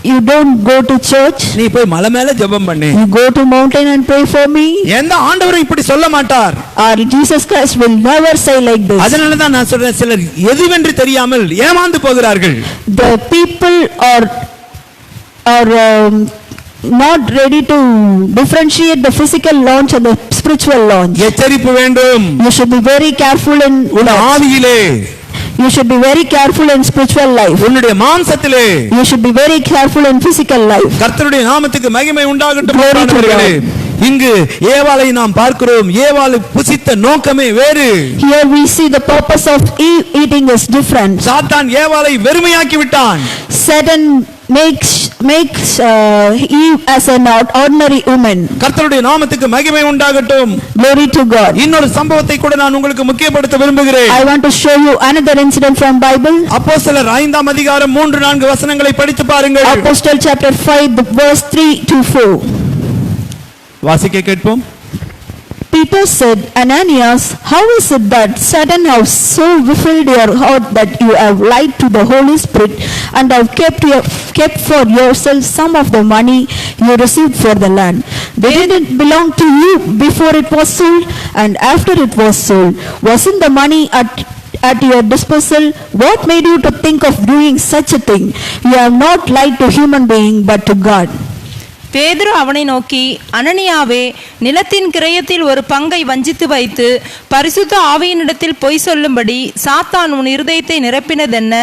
You don't go to church. நீ போய் மலை மேல ஜெபம் பண்ணு. You go to mountain and pray for me. எந்த ஆண்டவரும் இப்படி சொல்ல மாட்டார். Our Jesus Christ will never say like this. அதனால தான் நான் சொல்றேன், சிலர் எதுவென்று தெரியாமல் ஏமாந்து போகிறார்கள். The people are not ready to differentiate the physical launch and the spiritual launch. எச்சரிப்பு வேண்டும். You should be very careful in ஆவியிலே. You should be very careful in spiritual life. உன்னுடைய மாம்சத்திலே. You should be very careful in physical life. கர்த்தருடைய நாமத்துக்கு மகிமை உண்டாகட்டும். இங்கு ஏவாளை நாம் பார்க்கிறோம். ஏவாளை புசித்த நோக்கமே வேறு. Here we see the purpose of eating is different. சாத்தான் ஏவாளை வெறுமையாக்கி விட்டான். Satan makes Eve as an ordinary woman. கர்த்தருடைய நாமத்துக்கு மகிமை உண்டாகட்டும். Glory to God. இன்னொரு சம்பவத்தை கூட நான் உங்களுக்கு முக்கியப்படுத்த விரும்புகிறேன். I want to show you another incident from Bible. அப்போஸ்தலர் 5ஆம் அதிகாரம் 3-4 வசனங்களை படித்து பாருங்கள். Apostle chapter 5 verse 3 to 4. வாசிக்க கேட்போம். Peter said, Ananias, how is it that Satan has so filled your heart that you have lied to the Holy Spirit and have kept for yourself some of the money you received for the land? Didn't it belong to you before it was sold? And after it was sold, wasn't the money at your disposal? What made you to think of doing such a thing? You have not lied to human being but to God. பேதுரு அவனை நோக்கி, அனனியாவே, நிலத்தின் கிரயத்தில் ஒரு பங்கை வஞ்சித்து வைத்து பரிசுத்த ஆவியினிடத்தில் பொய் சொல்லும்படி சாத்தான் உன் இருதயத்தை நிரப்பினதென்ன?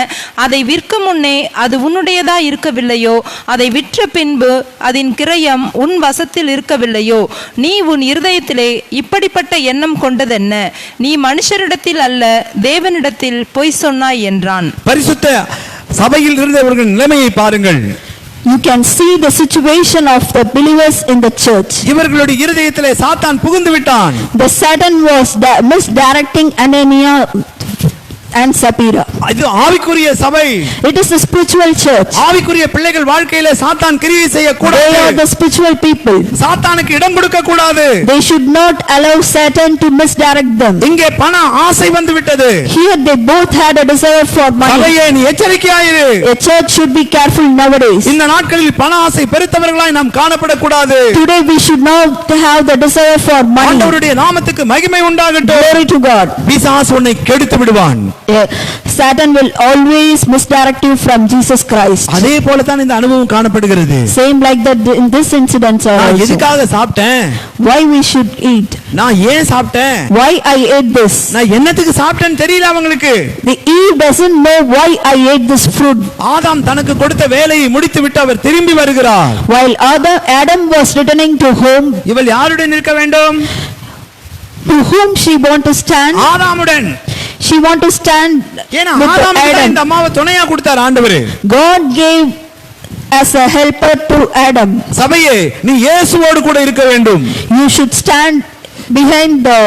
அதை விற்கும் முன்னே அது உன்னுடையதா இருக்கவில்லையோ? அதை விற்ற பின்பு அதன் கிரயம் உன் வசத்தில் இருக்கவில்லையோ? நீ உன் இருதயத்திலே இப்படிப்பட்ட எண்ணம் கொண்டதென்ன? நீ மனுஷரிடத்தில் அல்ல, தேவனிடத்தில் பொய் சொன்னாய் என்றான். பரிசுத்த சபையில் இருந்தவர்கள் நிலைமையை பாருங்கள். You can see the situation of the believers in the church. இவர்களுடைய இருதயத்திலே சாத்தான் புகுந்து விட்டான். The Satan was misdirecting Ananias and Sapphira. இது ஆவிக்குரிய சபை. It is the spiritual church. ஆவிக்குரிய பிள்ளைகள் வாழ்க்கையிலே சாத்தான் கிரியை செய்யக்கூடாது. They are the spiritual people. சாத்தானுக்கு இடம் கொடுக்க கூடாது. They should not allow Satan to misdirect them. இங்கே பண ஆசை வந்து விட்டது. Here they both had a desire for money. சபையே, நீ எச்சரிக்கையாயிரு. A church should be careful nowadays. இந்த நாட்களில் பண ஆசை பெருத்தவர்களாய் நாம் காணப்படக்கூடாது. Today we should not have the desire for money. ஆண்டவருடைய நாமத்துக்கு மகிமை உண்டாகட்டும். Glory to God. பிசாசு உன்னை கெடுத்து விடுவான். Satan will always misdirect you from Jesus Christ. அதே போல தான் இந்த அனுபவம் காணப்படுகிறது. Same like that in this incident நான் also. எதுக்காக சாப்பிட்டேன்? Why we should eat? நான் ஏன் சாப்பிட்டேன்? Why I ate this? நான் என்னத்துக்கு சாப்பிட்டேன்னு தெரியல அவங்களுக்கு. The Eve doesn't know why I ate this fruit. ஆதாம் தனக்கு கொடுத்த வேலையை முடித்து விட்டு அவர் திரும்பி வருகிறார். While Adam was returning to home, இவள் யாருடன் இருக்க வேண்டும்? to whom she want to stand? ஆதாமுடன். She want to stand ஏன்னா with ஆதாமுக்கு தான் Adam. இந்த அம்மாவை துணையா கொடுத்தார் ஆண்டவர். God gave as a helper to Adam. சபையே, நீ இயேசுவோடு கூட இருக்க வேண்டும். You should stand behind the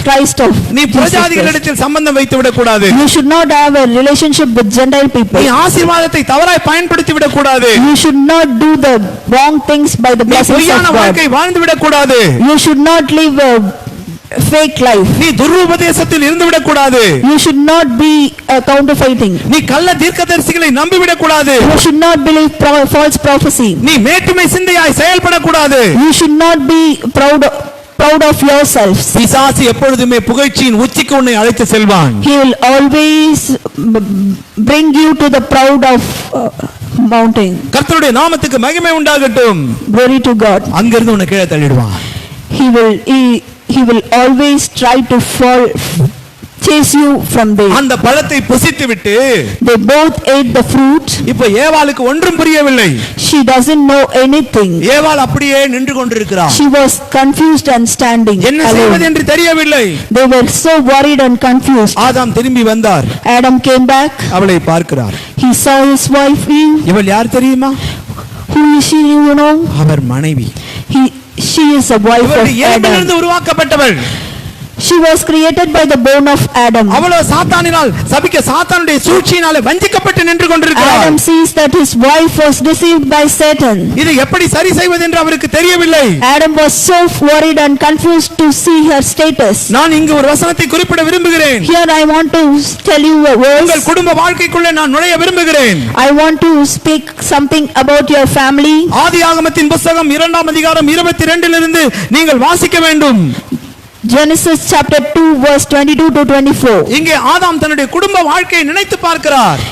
Christ of நீ Jesus Christ. புறஜாதிகளிடத்தில் சம்பந்தம் வைத்து விடக் கூடாது. You should not have a relationship with Gentile people. நீ ஆசீர்வாதத்தை தவறாய் பயன்படுத்தி விடக் கூடாது. You should not do the wrong things by the நீ blessings பொய்யான of God. வாழ்க்கை வாழ்ந்து விடக் கூடாது. You should not live a fake life. நீ துருபதேசத்தில் இருந்து விடக் கூடாது. You should not be counterfeiting. நீ கள்ள தீர்க்கதரிசிகளை நம்பி விடக் கூடாது. You should not believe false prophecy. நீ மேட்டுமை சிந்தையாய் செயல்படக்கூடாது. You should not be proud of yourselves. பிசாசு எப்பொழுதுமே புகழ்ச்சியின் உச்சிக்கு உன்னை அழைத்து செல்வான். He will always bring you to the proud of mountain. கர்த்தருடைய நாமத்துக்கு மகிமை உண்டாகட்டும். Glory to God. அங்கிருந்து உன்னை கீழே தள்ளிடுவான். He will always try to chase you from there. அந்த பழத்தை புசித்து விட்டு They both ate the fruit. இப்ப ஏவாளுக்கு ஒன்றும் புரியவில்லை. She doesn't know anything. ஏவாள் அப்படியே நின்று கொண்டிருக்கிறாள். She was confused and standing என்ன alone. செய்வது என்று தெரியவில்லை. They were so worried and confused. ஆதாம் திரும்பி வந்தார். Adam came back. அவளை பார்க்கிறார். He saw his wife Eve. இவள் யார் தெரியுமா? Who is she, you know? அவர் மனைவி. She is a wife of Adam. எலும்பிலிருந்து உருவாக்கப்பட்டவள். She was created by the bone of Adam. அவளோ சாத்தானினால் சாத்தானுடைய சூழ்ச்சியினாலே வஞ்சிக்கப்பட்டு நின்று கொண்டிருக்கிறாள். Adam sees that his wife was deceived by Satan. இதை எப்படி சரி செய்வது என்று அவருக்கு தெரியவில்லை. Adam was so worried and confused to see her status. நான் இங்கு ஒரு வசனத்தை குறிப்பிட விரும்புகிறேன். Here I want to tell you a verse. உங்கள் குடும்ப வாழ்க்கைக்குள்ளே நான் நுழைய விரும்புகிறேன். I want to speak something about your family. ஆதியாகமத்தின் புத்தகம் 2ஆம் அதிகாரம் 22 இலிருந்து நீங்கள் வாசிக்க வேண்டும். Genesis chapter 2 verse 22 to 24. இங்கே ஆதாம் தன்னுடைய குடும்ப வாழ்க்கையை நினைத்து பார்க்கிறார்.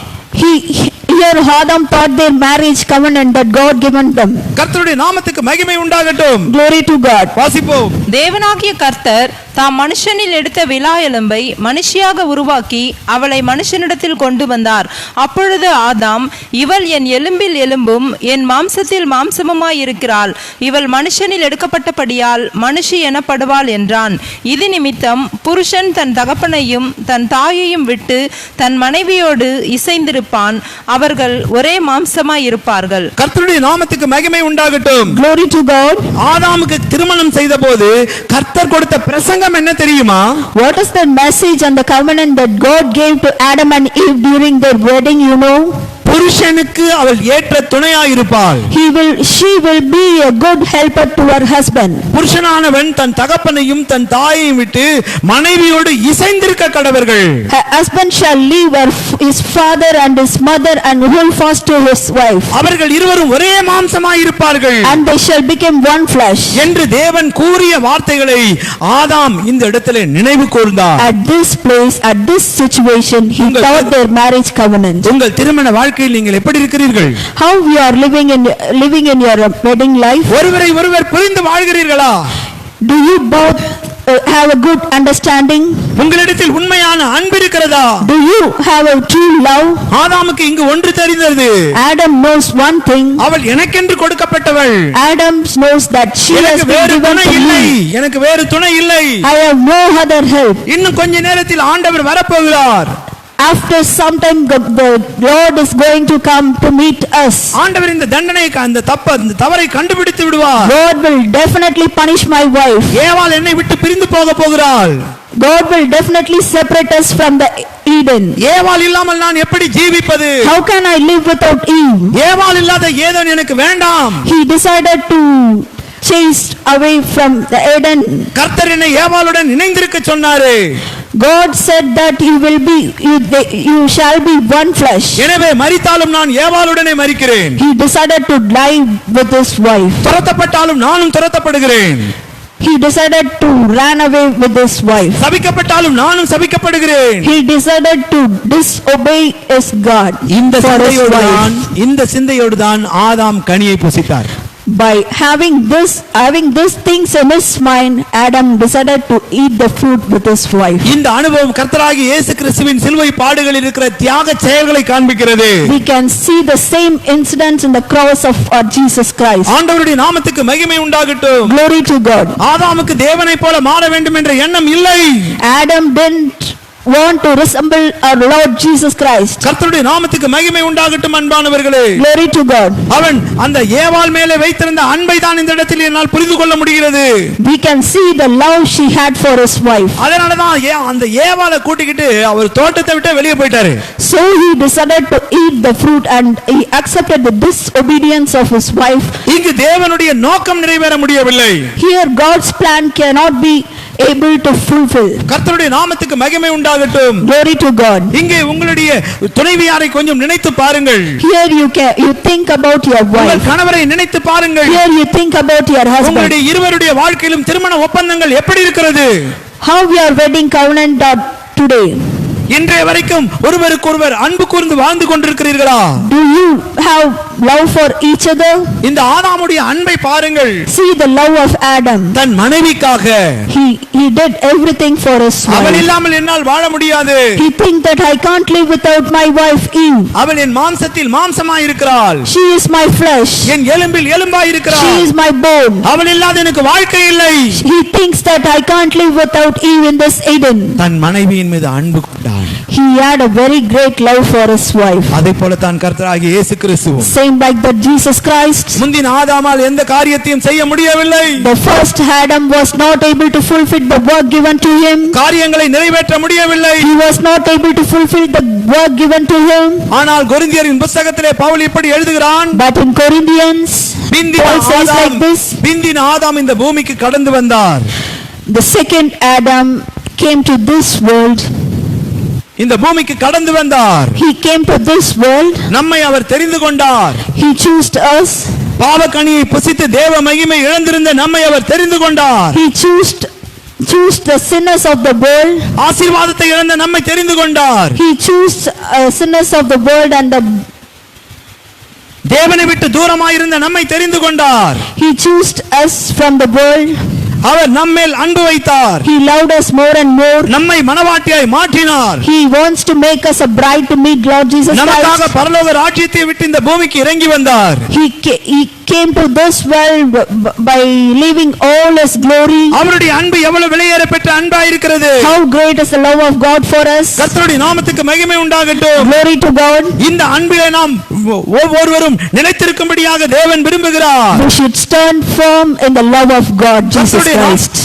Here Adam thought their marriage covenant that God given them. கர்த்தருடைய நாமத்துக்கு மகிமை உண்டாகட்டும். Glory to God. வாசிப்போம். தேவனாகிய கர்த்தர் தாம் மனுஷனில் எடுத்த விலா எலும்பை மனுஷியாக உருவாக்கி அவளை மனுஷனிடத்தில் கொண்டு வந்தார். அப்பொழுது ஆதாம், இவள் என் எலும்பில் எலும்பும் என் மாம்சத்தில் மாம்சமுமாய் இருக்கிறாள். இவள் மனுஷனில் எடுக்கப்பட்டபடியால் மனுஷி எனப்படுவாள் என்றான். இது நிமித்தம் புருஷன் தன் தகப்பனையும் தன் தாயையும் விட்டு தன் மனைவியோடு இசைந்திருப்பான். அவர்கள் ஒரே மாம்சமாய் இருப்பார்கள். கர்த்தருடைய நாமத்துக்கு மகிமை உண்டாகட்டும். Glory to God. ஆதாமுக்கு திருமணம் செய்தபோது கர்த்தர் கொடுத்த பிரசங்கம் என்ன தெரியுமா? What is the message and the covenant that God gave to Adam and Eve during their wedding, you know? புருஷனுக்கு அவள் ஏற்ற துணையாய் இருப்பாள். She will be a good helper to her husband. புருஷனானவன் தன் தகப்பனையும் தன் தாயையும் விட்டு மனைவியோடு இசைந்திருக்க கடவர்கள். Her husband shall leave his father and his mother and hold fast to his wife. அவர்கள் இருவரும் ஒரே மாம்சமாய் இருப்பார்கள். And they shall become one flesh. என்று தேவன் கூறிய வார்த்தைகளை ஆதாம் இந்த இடத்திலே நினைவு கூர்ந்தார். At this place, at this situation, he taught their marriage covenant. உங்கள் திருமண வாழ்க்கையிலே வாழ்க்கையில் நீங்கள் எப்படி இருக்கிறீர்கள்? How you are living in your wedding life? ஒருவரை ஒருவர் புரிந்து வாழ்கிறீர்களா? Do you both have a good understanding? உங்களிடத்தில் உண்மையான அன்பு இருக்கிறதா? Do you have a true love? ஆதாமுக்கு இங்கு ஒன்று தெரிந்தது. Adam knows one thing. அவள் எனக்கென்று கொடுக்கப்பட்டவள். Adam knows that she has எனக்கு been வேறு given துணை to இல்லை. me. எனக்கு வேறு துணை இல்லை. I have no other help. இன்னும் கொஞ்ச நேரத்தில் ஆண்டவர் வரப்போகிறார். After some time the Lord is going to come to meet us. ஆண்டவர் இந்த தண்டனை அந்த தவறை கண்டுபிடித்து விடுவார். God will definitely punish my wife. ஏவாள் என்னை விட்டு பிரிந்து போகிறாள். God will definitely separate us from the Eden. ஏவாள் இல்லாமல் நான் எப்படி ஜீவிப்பது? How can I live without Eve? ஏவாள் இல்லாத ஏதேன் எனக்கு வேண்டாம். He decided to chase away from the Eden. கர்த்தர் என்னை ஏவாளுடன் இணைந்திருக்க சொன்னாரே. God said that you shall be one flesh. எனவே மரித்தாலும் நான் ஏவாளுடனே மரிக்கிறேன். He decided to die with his wife. துரத்தப்பட்டாலும் நானும் துரத்தப்படுகிறேன். He decided to run away with his wife. சபிக்கப்பட்டாலும் நானும் சபிக்கப்படுகிறேன். He decided to disobey his God. இந்த சிந்தையோடு தான் ஆதாம் கனியை புசித்தார். By having these things in his mind, Adam decided to eat the fruit with his wife. இந்த அனுபவம் கர்த்தராகிய இயேசு கிறிஸ்துவின் சிலுவை பாடுகளில் இருக்கிற தியாக செயல்களை காண்பிக்கிறது. We can see the same incidents in the cross of our Jesus Christ. ஆண்டவருடைய நாமத்துக்கு மகிமை உண்டாகட்டும். Glory to God. ஆதாமுக்கு தேவனைப் போல மாற வேண்டும் என்ற எண்ணம் இல்லை. Adam didn't want to resemble our Lord Jesus Christ. கர்த்தருடைய நாமத்துக்கு மகிமை உண்டாகட்டும் அன்பானவர்களே. Glory to God. அவன் அந்த ஏவாள் மேலே வைத்திருந்த அன்பை தான் இந்த இடத்தில் என்னால் புரிந்து கொள்ள முடிகிறது. We can see the love she had for his wife. அதனால தான் அந்த ஏவாளை கூட்டிக்கிட்டு அவர் தோட்டத்தை விட்டு வெளியே போயிட்டாரு. So he decided to eat the fruit and he accepted the disobedience of his wife. இங்கு தேவனுடைய நோக்கம் நிறைவேற முடியவில்லை. Here God's plan cannot be able to fulfill. கர்த்தருடைய நாமத்துக்கு மகிமை உண்டாகட்டும். Glory to God. இங்கே உங்களுடைய துணைவியாரை கொஞ்சம் நினைத்து பாருங்கள். Here you think about your wife. உங்கள் கணவரை நினைத்து பாருங்கள். Here you think about your husband. உங்களுடைய இருவருடைய வாழ்க்கையிலும் திருமண ஒப்பந்தங்கள் எப்படி இருக்கிறது? How your wedding covenant are today? இன்றைய வரைக்கும் ஒருவருக்கொருவர் அன்பு கூர்ந்து வாழ்ந்து கொண்டிருக்கிறீர்களா? Do you have love for each other? இந்த ஆதாமுடைய அன்பை பாருங்கள். See the love of Adam. தன் மனைவிக்காக He did everything for his wife. அவள் இல்லாமல் என்னால் வாழ முடியாது. He think that I can't live without my wife Eve. அவள் என் மாம்சத்தில் மாம்சமாய் இருக்கிறாள். She is my flesh. என் எலும்பில் எலும்பாய் இருக்கிறாள். She is my bone. அவள் இல்லாத எனக்கு வாழ்க்கை இல்லை. He thinks that I can't live without Eve in this Eden. தன் மனைவியின் மீது அன்பு கொண்டான். He had a very great love for his wife. அதேபோல தான் கர்த்தராகிய இயேசு கிறிஸ்து Same like that Jesus Christ. முந்தின ஆதாமால் எந்த காரியத்தையும் செய்ய முடியவில்லை. The first Adam was not able to fulfill the work given to him. காரியங்களை நிறைவேற்ற முடியவில்லை. He was not able to fulfill the work given to him. ஆனால் கொரிந்தியரின் புத்தகத்திலே பவுல் இப்படி எழுதுகிறான். But in Corinthians, Paul says like this. பிந்தின ஆதாம் இந்த பூமிக்கு கடந்து வந்தார். The second Adam came to this world. இந்த பூமிக்கு கடந்து வந்தார். He came to this world. நம்மை அவர் தெரிந்து கொண்டார். He chose us. பாவக்கனியை புசித்து தேவ மகிமை இழந்திருந்த நம்மை அவர் தெரிந்து கொண்டார். He chose the sinners of the world. ஆசீர்வாதத்தை இழந்த நம்மை தெரிந்து கொண்டார். He chose sinners of the world and the தேவனை விட்டு தூரமாய் இருந்த நம்மை தெரிந்து கொண்டார். He chose us from the world. அவர் நம்மேல் அன்பு வைத்தார். He loved us more and more. நம்மை மனவாட்டியாய் மாற்றினார். He wants to make us a bride to meet Lord Jesus Christ. நமக்காக பரலோக ராஜ்யத்தை விட்டு இந்த பூமிக்கு இறங்கி வந்தார். He came to this world by leaving all his glory. அவருடைய அன்பு எவ்வளவு விலையேற பெற்ற அன்பாய் இருக்கிறது. How great is the love of God for us. கர்த்தருடைய நாமத்துக்கு மகிமை உண்டாகட்டும். Glory to God. இந்த அன்பிலே நாம் ஒவ்வொருவரும் நிலைத்திருக்கும்படியாக தேவன் விரும்புகிறார். We should stand firm in the love of God Jesus Christ.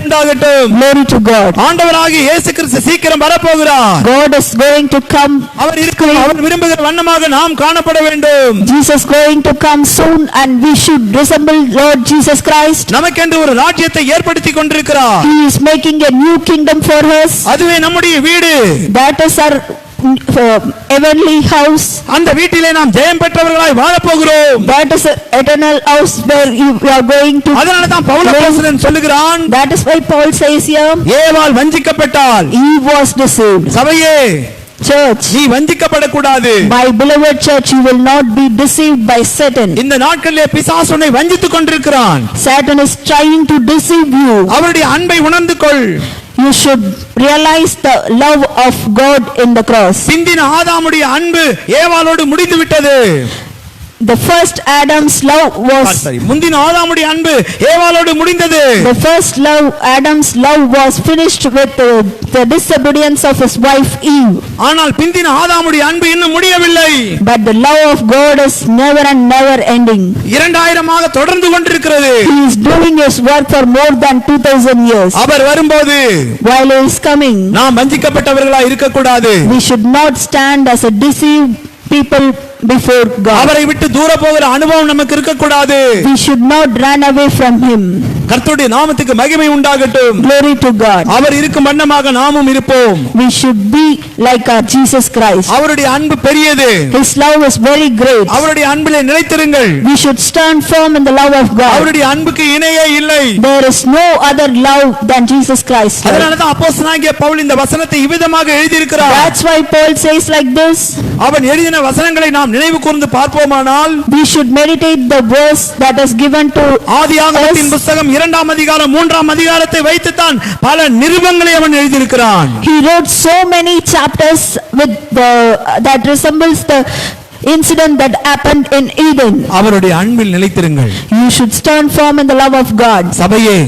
உண்டாகட்டும். Glory to God. ஆண்டவராகிய இயேசு கிறிஸ்து சீக்கிரம் வரப்போகிறார். God is going to come. அவர் விரும்புகிற வண்ணமாக நாம் காணப்பட வேண்டும். Jesus going to come soon and we should resemble Lord Jesus Christ. நமக்கென்று ஒரு ராஜ்யத்தை ஏற்படுத்தி கொண்டிருக்கிறார். He is making a new kingdom for us. அதுவே நம்முடைய வீடு. That is our heavenly house. அந்த வீட்டிலே நாம் ஜெயம் பெற்றவர்களாய் வாழ போகிறோம். That is an eternal house where we are going to. அதனால தான் பவுல் அப்போஸ்தலன் சொல்லுகிறான். That is why Paul says here. ஏவாள் வஞ்சிக்கப்பட்டாள். He was deceived. சபையே Church, நீ வஞ்சிக்கப்படக்கூடாது. my beloved church, you will not be deceived by Satan. இந்த நாட்களிலே பிசாசு உன்னை வஞ்சித்துக் கொண்டிருக்கிறான். Satan is trying to deceive you. அவருடைய அன்பை உணர்ந்து கொள். You should realize the love of God in the cross. பிந்தின ஆதாமுடைய அன்பு ஏவாளோடு முடிந்து விட்டது. The first Adam's love was முந்தின ஆதாமுடைய அன்பு ஏவாளோடு முடிந்தது. the first love, Adam's love was finished with the disobedience of his wife Eve. ஆனால் பிந்தின ஆதாமுடைய அன்பு இன்னும் முடியவில்லை. But the love of God is never and never ending. 2000 ஆக தொடர்ந்து கொண்டிருக்கிறது. He is doing his work for more than 2000 years. அவர் வரும்போது While he is coming, நாம் வஞ்சிக்கப்பட்டவர்களாக இருக்கக்கூடாது. we should not stand as a deceived people before God. அவரை விட்டு தூர போகிற அனுபவம் நமக்கு இருக்கக்கூடாது. We should not run away from him. கர்த்தருடைய நாமத்துக்கு மகிமை உண்டாகட்டும். Glory to God. அவர் இருக்கும் வண்ணமாக நாமும் இருப்போம். We should be like our Jesus Christ. அவருடைய அன்பு பெரியது. His love is very great. அவருடைய அன்பிலே நிலைத்திருங்கள். We should stand firm in the love of God. அவருடைய அன்புக்கு இணையே இல்லை. There is no other love than Jesus Christ. அதனாலதான் அப்போஸ்தலனாகிய பவுல் இந்த வசனத்தை இவ்விதமாக எழுதியிருக்கிறார். That's why Paul says like this. அவன் எழுதின வசனங்களை நாம் நினைவு கூர்ந்து பார்ப்போமானால் We should meditate the verse that is given to ஆதியாகமத்தின் புத்தகம் 2ஆம் அதிகாரம் 3ஆம் அதிகாரத்தை வைத்துத்தான் பல நிருபங்களை அவன் எழுதியிருக்கிறான். He wrote so many chapters with that resembles the incident that happened in Eden. அவருடைய அன்பில் நிலைத்திருங்கள். You should stand firm in the love of God. சபையே,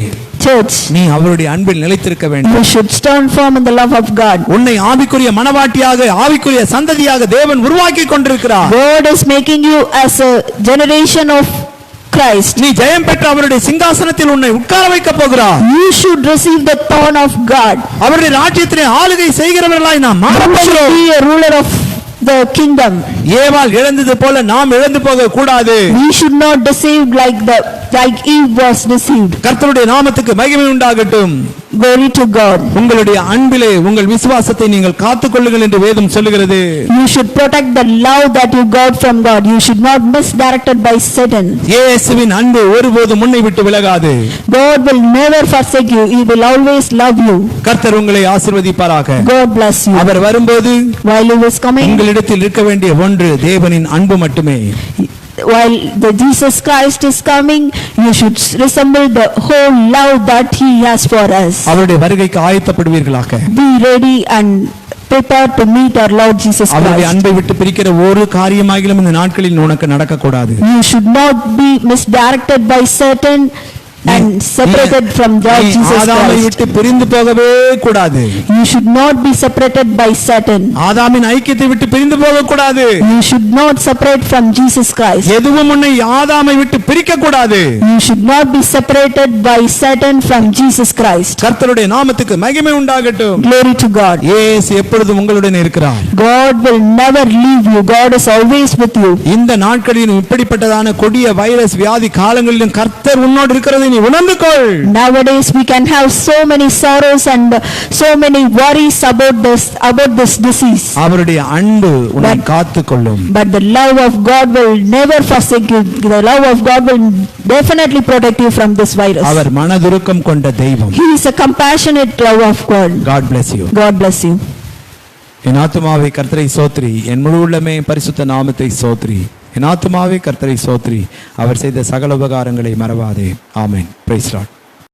Church, நீ அவருடைய அன்பில் நிலைத்திருக்க வேண்டும். you should stand firm in the love of God. உன்னை ஆவிக்குரிய மனவாட்டியாக ஆவிக்குரிய சந்ததியாக தேவன் உருவாக்கி கொண்டிருக்கிறார். God is making you as a generation of Christ. நீ ஜெயம் பெற்ற அவருடைய சிங்காசனத்தில் உன்னை உட்கார வைக்க போகிறார். You should receive the throne of God. அவருடைய ராஜ்யத்திலே ஆளுகை செய்கிறவர்களாய் நாம் மாற You should போகிறோம். be a ruler of the kingdom. ஏவாள் இழந்தது போல நாம் இழந்து போக கூடாது. We should not deceive like Eve was deceived. கர்த்தருடைய நாமத்துக்கு மகிமை உண்டாகட்டும். Glory to God. உங்களுடைய அன்பிலே உங்கள் விசுவாசத்தை நீங்கள் காத்துக்கொள்ளுங்கள் என்று வேதம் சொல்லுகிறது. You should protect the love that you got from God. You should not misdirected by Satan. இயேசுவின் அன்பு ஒருபோதும் உன்னை விட்டு விலகாது. God will never forsake you. He will always love you. கர்த்தர் உங்களை ஆசீர்வதிப்பாராக. God bless you. அவர் வரும்போது While he was coming, உங்களிடத்தில் இருக்க வேண்டிய ஒன்று தேவனின் அன்பு மட்டுமே. while the Jesus Christ is coming, you should resemble the whole love that he has for us. அவருடைய வருகைக்கு ஆயத்தப்படுவீர்களாக. Be ready and prepare to meet our Lord Jesus அவருடைய Christ. அன்பை விட்டு பிரிக்கிற ஒரு காரியமாகிலும் இந்த நாட்களில் உனக்கு நடக்கக்கூடாது. You should not be misdirected by Satan and separated from Lord Jesus ஆதாமை Christ. விட்டு பிரிந்து போகவே கூடாது. You should not be separated by Satan. ஆதாமின் ஐக்கியத்தை விட்டு பிரிந்து போக கூடாது. You should not separate from Jesus Christ. எதுவும் உன்னை ஆதாமை விட்டு பிரிக்க கூடாது. You should not be separated by Satan from Jesus Christ. கர்த்தருடைய நாமத்துக்கு மகிமை உண்டாகட்டும். Glory to God. இயேசு எப்பொழுதும் உங்களுடன் இருக்கிறார். God will never leave you. God is always with you. இந்த நாட்களிலும் இப்படிப்பட்டதான கொடிய வைரஸ் வியாதி காலங்களிலும் கர்த்தர் உன்னோடு இருக்கிறதை நீ உணர்ந்து கொள். Nowadays we can have so many sorrows and so many worries about this disease. அவருடைய அன்பு உன்னை காத்துக்கொள்ளும். But the love of God will never forsake you. The love of God will definitely protect you from this virus. அவர் மனதுருக்கம் கொண்ட தெய்வம். He is a compassionate love of God. God bless you. God bless you. என் ஆத்துமாவே கர்த்தரை சோத்ரி, என் முழு உள்ளமே பரிசுத்த நாமத்தை சோத்ரி. என் ஆத்துமாவே கர்த்தரை சோத்ரி, அவர் செய்த சகல உபகாரங்களை மறவாதே. ஆமென். Praise the Lord.